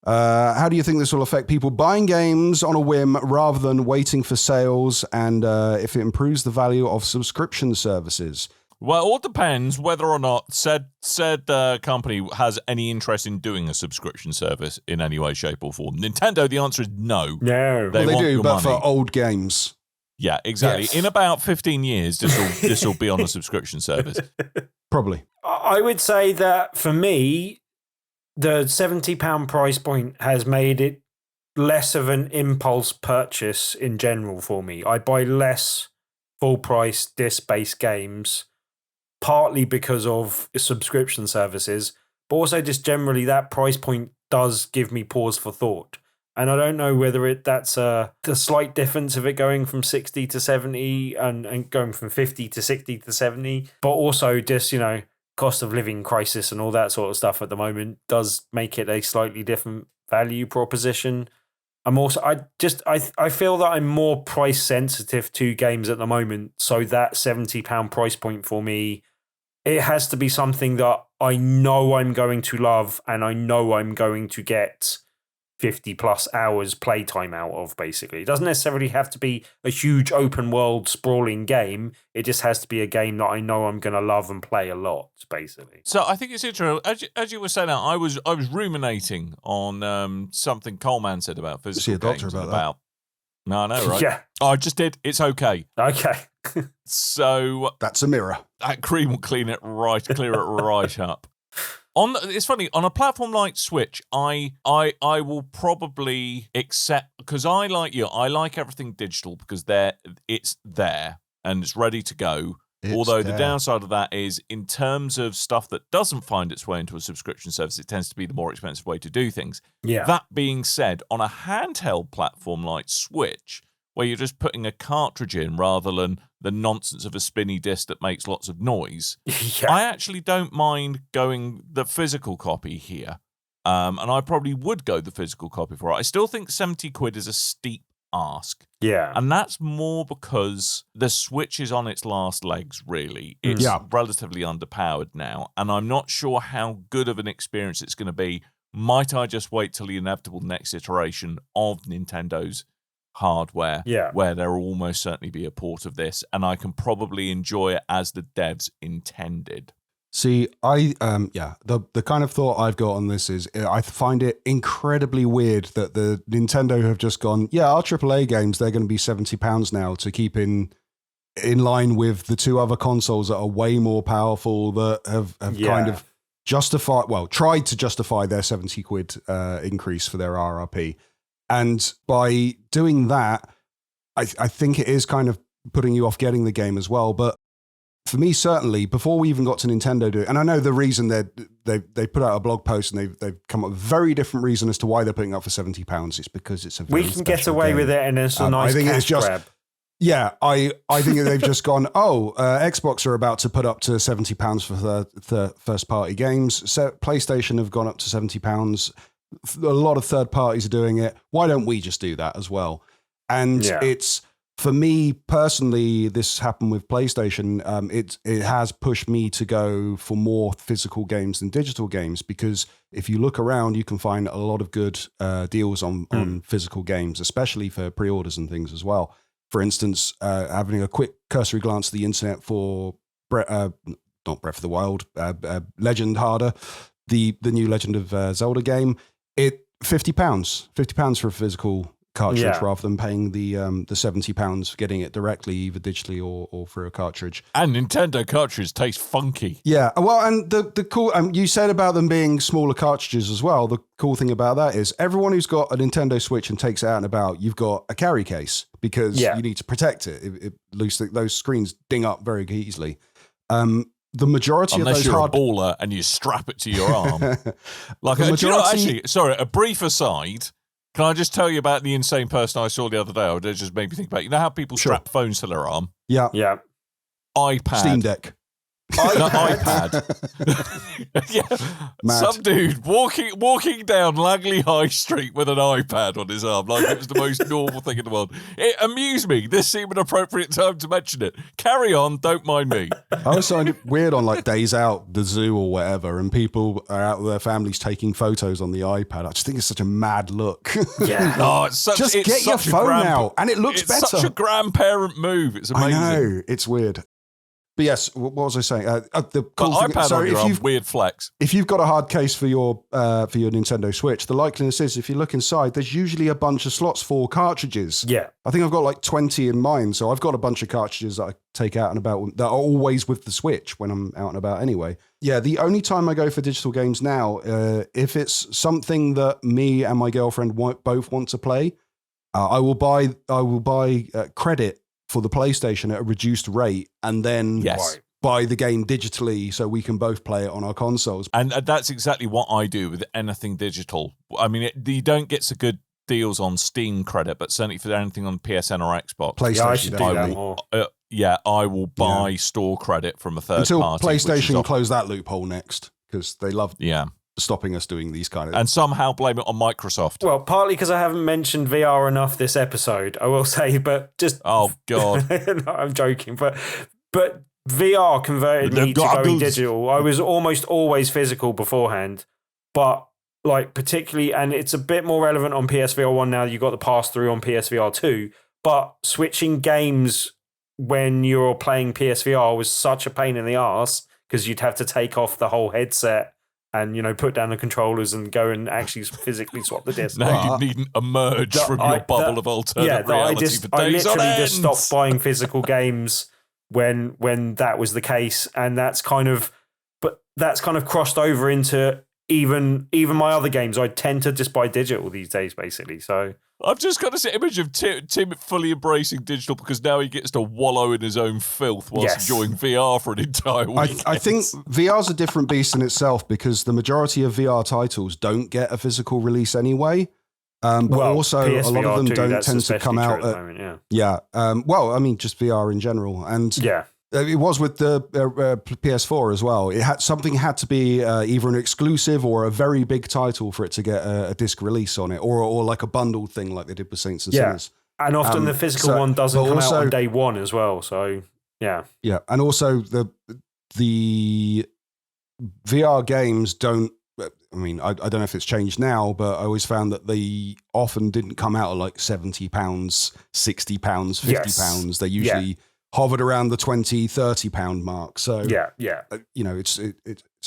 how do you think this will affect people buying games on a whim rather than waiting for sales, and if it improves the value of subscription services? Well, it all depends whether or not said company has any interest in doing a subscription service in any way, shape, or form. Nintendo, the answer is no. No. They do, but for old games. Yeah, exactly. Yes. In about 15 years, this will be on a subscription service. Probably. I would say that for me, the £70 price point has made it less of an impulse purchase in general for me. I buy less full-price disc-based games, partly because of subscription services, but also just generally that price point does give me pause for thought. And I don't know whether that's a slight difference of it going from 60 to 70 and going from 50 to 60 to 70, but also just, cost of living crisis and all that sort of stuff at the moment does make it a slightly different value proposition. I feel that I'm more price sensitive to games at the moment, so that £70 price point for me, it has to be something that I know I'm going to love and I know I'm going to get 50 plus hours playtime out of, basically. It doesn't necessarily have to be a huge open world sprawling game. It just has to be a game that I know I'm going to love and play a lot, basically. So I think it's interesting. As you were saying that, I was ruminating on something Coleman said about physical See a doctor games about that. No, I know, right? Yeah. Oh, I just did. It's okay. Okay. So that's a mirror. That cream will clear it right up. It's funny, on a platform like Switch, I will probably accept, because I like everything digital because it's there and it's ready to go. Although the downside of that is, in terms of stuff that doesn't find its way into a subscription service, it tends to be the more expensive way to do things. Yeah. That being said, on a handheld platform like Switch, where you're just putting a cartridge in rather than the nonsense of a spinny disc that makes lots of noise, I actually don't mind going the physical copy here. And I probably would go the physical copy for it. I still think 70 quid is a steep ask. Yeah. And that's more because the Switch is on its last legs, really. It's relatively underpowered now. And I'm not sure how good of an experience it's going to be. Might I just wait till the inevitable next iteration of Nintendo's hardware, where there will almost certainly be a port of this, and I can probably enjoy it as the devs intended. See, the kind of thought I've got on this is I find it incredibly weird that the Nintendo have just gone, our AAA games, they're going to be £70 now to keep in line with the two other consoles that are way more powerful, that have kind of tried to justify their 70 quid increase for their RRP. And by doing that, I think it is kind of putting you off getting the game as well. But for me, certainly, before we even got to Nintendo doing it, and I know the reason they put out a blog post and they've come up with a very different reason as to why they're putting it up for £70. It's because it's a very we can get away game. With it, and it's a nice cash grab. Yeah, I think that they've just gone, Xbox are about to put up to £70 for the first-party games. So PlayStation have gone up to £70. A lot of third parties are doing it. Why don't we just do that as well? And it's, for me personally, this happened with PlayStation. It has pushed me to go for more physical games than digital games, because if you look around, you can find a lot of good deals on physical games, especially for pre-orders and things as well. For instance, having a quick cursory glance at the internet for not Breath of the Wild, Legend Harder, the new Legend of Zelda game, £50 for a physical cartridge rather than paying the £70 for getting it directly, either digitally or through a cartridge. And Nintendo cartridges taste funky. Yeah, well, and the cool, you said about them being smaller cartridges as well. The cool thing about that is everyone who's got a Nintendo Switch and takes it out and about, you've got a carry case because you need to protect it. Those screens ding up very easily. The majority Unless of those you're a baller and you strap it to your arm. Like, sorry, a brief aside. Can I just tell you about the insane person I saw the other day? It just made me think about, you know how people strap phones to their arm? Yeah. iPad. Steam Deck. iPad. Mad. Some dude walking down Langley High Street with an iPad on his arm, like it was the most normal thing in the world. It amused me. This seemed an appropriate time to mention it. Carry on, don't mind me. I always find it weird on like days out, the zoo or whatever, and people are out with their families taking photos on the iPad. I just think it's such a mad look. Yeah. Oh, just get your phone out, and it looks better. It's such a grandparent move. It's amazing. I know, it's weird. But yes, what was I saying? The cool thing, iPad on your arm, weird flex. If you've got a hard case for your Nintendo Switch, the likeliness is if you look inside, there's usually a bunch of slots for cartridges. Yeah. I think I've got like 20 in mine, so I've got a bunch of cartridges that I take out and about that are always with the Switch when I'm out and about anyway. Yeah, the only time I go for digital games now, if it's something that me and my girlfriend both want to play, I will buy credit for the PlayStation at a reduced rate, and then buy the game digitally so we can both play it on our consoles. And that's exactly what I do with anything digital. I mean, you don't get so good deals on Steam credit, but certainly for anything on PSN or Xbox. PlayStation, I should do that more. I will buy store credit from a third until party. PlayStation close that loophole next, because they love stopping us doing these kind of... And somehow blame it on Microsoft. Well, partly because I haven't mentioned VR enough this episode, I will say, but just... Oh, God. No, I'm joking, but VR converted me to going digital. I was almost always physical beforehand, but like particularly, and it's a bit more relevant on PSVR 1 now, you've got the pass-through on PSVR 2, but switching games when you're playing PSVR was such a pain in the arse, because you'd have to take off the whole headset and, you know, put down the controllers and go and actually physically swap the disc. Now you needn't emerge from your bubble of alternate reality for days on end. I literally just stopped buying physical games when that was the case, and that's kind of crossed over into even my other games. I tend to just buy digital these days, basically. So I've just got this image of Tim fully embracing digital because now he gets to wallow in his own filth whilst enjoying VR for an entire week. I think VR's a different beast in itself, because the majority of VR titles don't get a physical release anyway. But also PSVR a lot of them don't tend to come out at the moment, well, I mean, just VR in general. And it was with the PS4 as well. It had to be either an exclusive or a very big title for it to get a disc release on it, or like a bundled thing like they did with Saints and Sinners. And often the physical one doesn't come out on day one as well. So yeah, and also the VR games don't. I mean, I don't know if it's changed now, but I always found that they often didn't come out at like £70, £60, £50. They usually hovered around the £20-30 mark. So you know, it's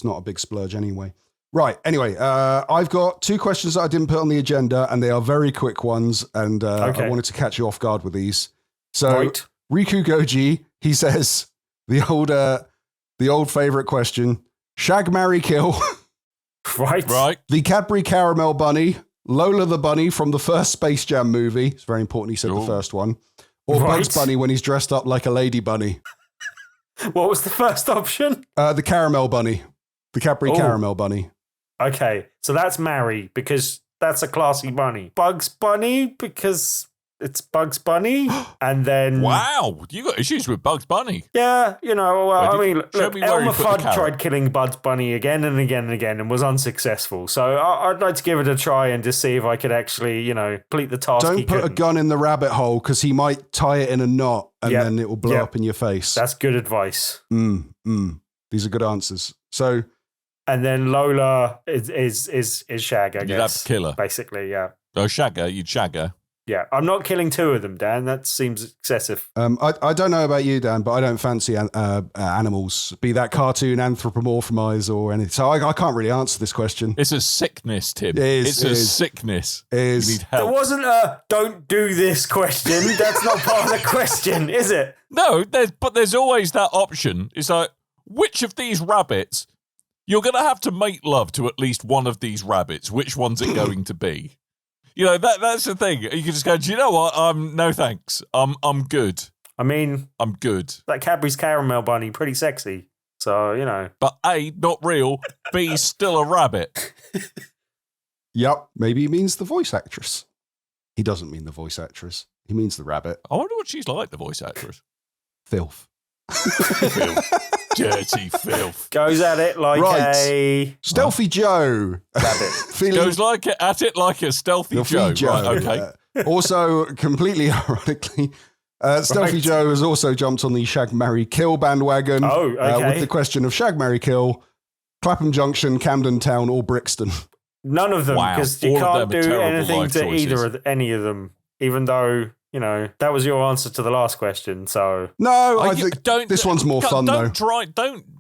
not a big splurge anyway. Right. Anyway, I've got two questions that I didn't put on the agenda, and they are very quick ones, and I wanted to catch you off guard with these. So Riku Goji, he says the old favorite question: shag, marry, kill. Right. The Cadbury Caramel Bunny, Lola the Bunny from the first Space Jam movie. It's very important he said the first one. Or Bugs Bunny when he's dressed up like a lady bunny. What was the first option? The Caramel Bunny. The Cadbury Caramel Bunny. Okay, so that's marry, because that's a classy bunny. Bugs Bunny, because it's Bugs Bunny, and then Wow, you got issues with Bugs Bunny. yeah, I mean, show look, me where he Elmer put the Fudd carrot. tried killing Bugs Bunny again and again and again and was unsuccessful. So I'd like to give it a try and just see if I could actually, complete the task. Don't put a gun in the rabbit hole because he might tie it in a knot and Yep. then it will blow Yep. up in your face. That's good advice. These are good answers. So And then Lola is Shag, I You'd guess. have to kill her. Basically, yeah. Oh, Shagger, you'd shag her. Yeah, I'm not killing two of them, Dan. That seems excessive. I don't know about you, Dan, but I don't fancy animals, be that cartoon anthropomorphized or anything. So I can't really answer this question. It's a sickness, Tim. It's a sickness. It is. You need There help. wasn't a "don't do this" question. That's not part of the question, is it? No, there's always that option. It's like, which of these rabbits, you're going to have to make love to at least one of these rabbits. Which one's it going to be? That's the thing. You can just go, do you know what? No thanks. I'm good. I mean, I'm good. that Cadbury's Caramel Bunny, pretty sexy. So, But A, not real. B, still a rabbit. Yep. Maybe he means the voice actress. He doesn't mean the voice actress. He means the rabbit. I wonder what she's like, the voice actress. Filth. Filth. Dirty filth. Goes at it like Right. a Stealthy Joe. rabbit. Feeling Goes at it like a stealthy Joe. Right, okay. Also, completely ironically, Stealthy Right. Joe has also jumped on the Shag, Marry, Kill bandwagon Oh, okay. with the question of Shag, Marry, Kill, Clapham Junction, Camden Town, or Brixton. None of them, Wow. because you All of can't them are do terrible anything life to choices. any of them, even though, that was your answer to the last question. So, No, I think this one's more fun, though.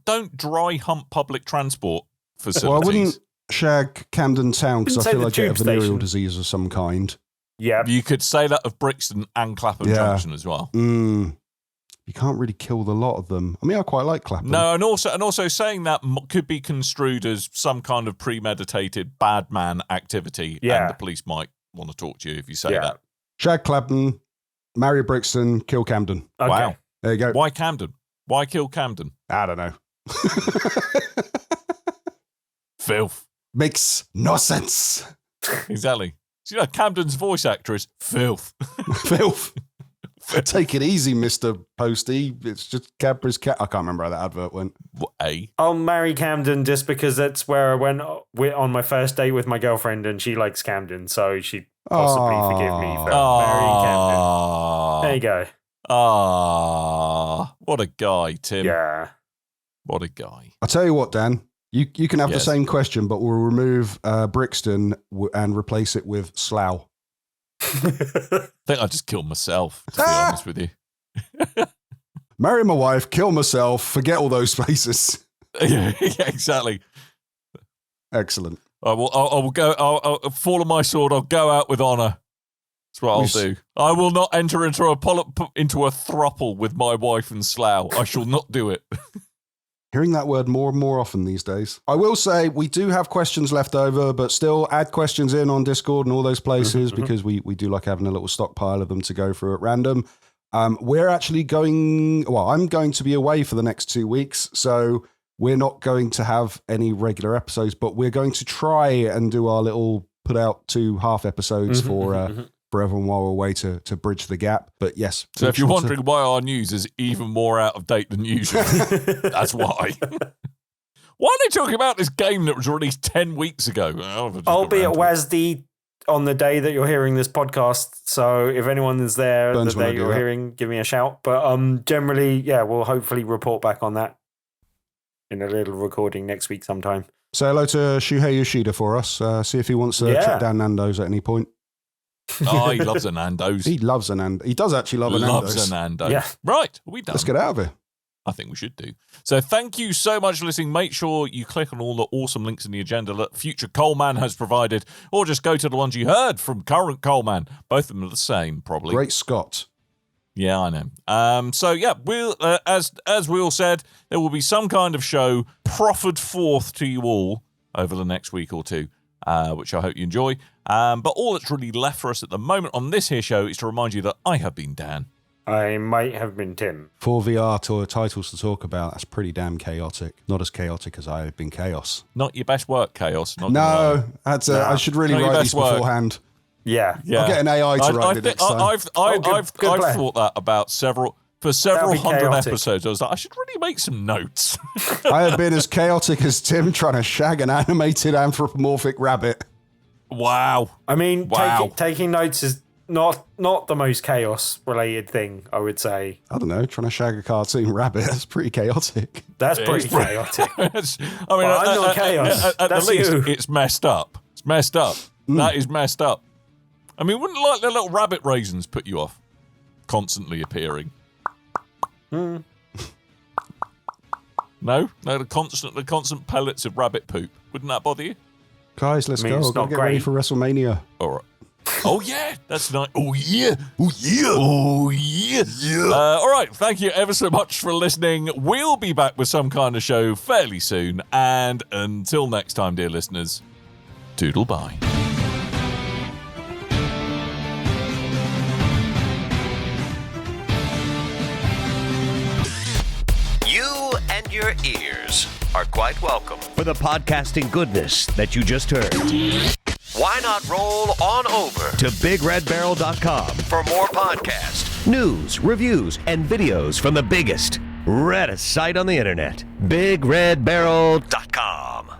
Don't dry hump public transport facilities. Well, I wouldn't shag Camden Town because Didn't I say feel the I get a tube venereal station. disease of some kind. yeah. You could say that of Brixton and Clapham Yeah. Junction as well. You can't really kill the lot of them. I mean, I quite like Clapham. No, and also saying that could be construed as some kind of premeditated bad man activity, Yeah. and the police might want to talk to you if you say Yeah. that. Shag Clapham, marry Brixton, kill Camden. Okay. Wow. There you go. Why Camden? Why kill Camden? I don't know. Filth. Makes no sense. Exactly. So, Camden's voice actress, filth. Filth. Take it easy, Mr. Posty. It's just Cadbury's cat. I can't remember how that advert went. I'll marry Camden just because that's where I went on my first date with my girlfriend, and she likes Camden, so she'd possibly forgive me for marrying Camden. There you go. What a guy, Tim. Yeah. What a guy. I'll tell you what, Dan. You can have the Yes. same question, but we'll remove Brixton and replace it with Slough. I think I just killed myself, to be honest with you. Marry my wife, kill myself, forget all those places. Yeah, exactly. Excellent. I will go. I'll fall on my sword. I'll go out with honor. That's what I'll do. I will not enter into a throuple with my wife and Slough. I shall not do it. Hearing that word more and more often these days. I will say we do have questions left over, but still add questions in on Discord and all those places because we do like having a little stockpile of them to go through at random. We're actually I'm going to be away for the next 2 weeks, so we're not going to have any regular episodes, but we're going to try and do our little put out 2 half episodes for everyone while we're away to bridge the gap. But yes. So if you're wondering why our news is even more out of date than usual, that's why. Why are they talking about this game that was released 10 weeks ago? I'll be at WASD on the day that you're hearing this podcast. So if anyone is there Burns the when I day do you're that. hearing, give me a shout. But generally, yeah, we'll hopefully report back on that in a little recording next week sometime. Say hello to Shuhei Yoshida for us. See if he wants to track down Nando's at any point. Oh, he loves a Nando's. He loves a Nando's. He does actually love a Nando's. Loves a Nando's. Yeah. Right, are we done? Let's get out of here. I think we should do. So thank you so much for listening. Make sure you click on all the awesome links in the agenda that future Coleman has provided, or just go to the ones you heard from current Coleman. Both of them are the same, probably. Great Scott. Yeah, I know. So yeah, we'll as we all said, there will be some kind of show proffered forth to you all over the next week or two, which I hope you enjoy. But all that's really left for us at the moment on this here show is to remind you that I have been Dan. I might have been Tim. 4 VR tour titles to talk about. That's pretty damn chaotic. Not as chaotic as I have been chaos. Not your best work, Chaos. Not gonna lie. No, I should really Not your write best these work. beforehand. Yeah. I'll get an AI to write it next time. I've plan. thought that about several That'd be hundred chaotic. episodes. I was like, I should really make some notes. I have been as chaotic as Tim trying to shag an animated anthropomorphic rabbit. Wow. I mean, Wow. taking notes is not the most chaos-related thing, I would say. I don't know, trying to shag a cartoon rabbit. That's pretty chaotic. That's It pretty is pretty- chaotic. I mean, Well, I'm not chaos. At the That's least, you. it's messed up. It's messed up. That is messed up. I mean, wouldn't like the little rabbit raisins put you off? Constantly appearing. No, the constant pellets of rabbit poop. Wouldn't that bother you? Guys, let's I mean, go. it's I've got to not get ready great. for WrestleMania. All right. Oh yeah, that's nice. Oh yeah, oh yeah, oh yeah. All right, thank you ever so much for listening. We'll be back with some kind of show fairly soon. And until next time, dear listeners, doodle bye. You and your ears are quite welcome. For the podcasting goodness that you just heard. Why not roll on over To BigRedBarrel.com. for more podcasts? News, reviews, and videos from the biggest, reddest site on the internet. BigRedBarrel.com.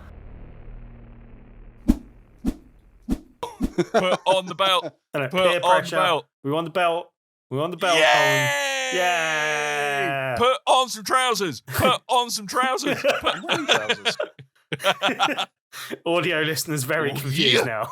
Put on the belt. And Put peer on the pressure. belt. We want the belt. We want the belt. Colin. Yeah. Put on some trousers. Put on some trousers. Put on trousers. Audio listeners very confused now.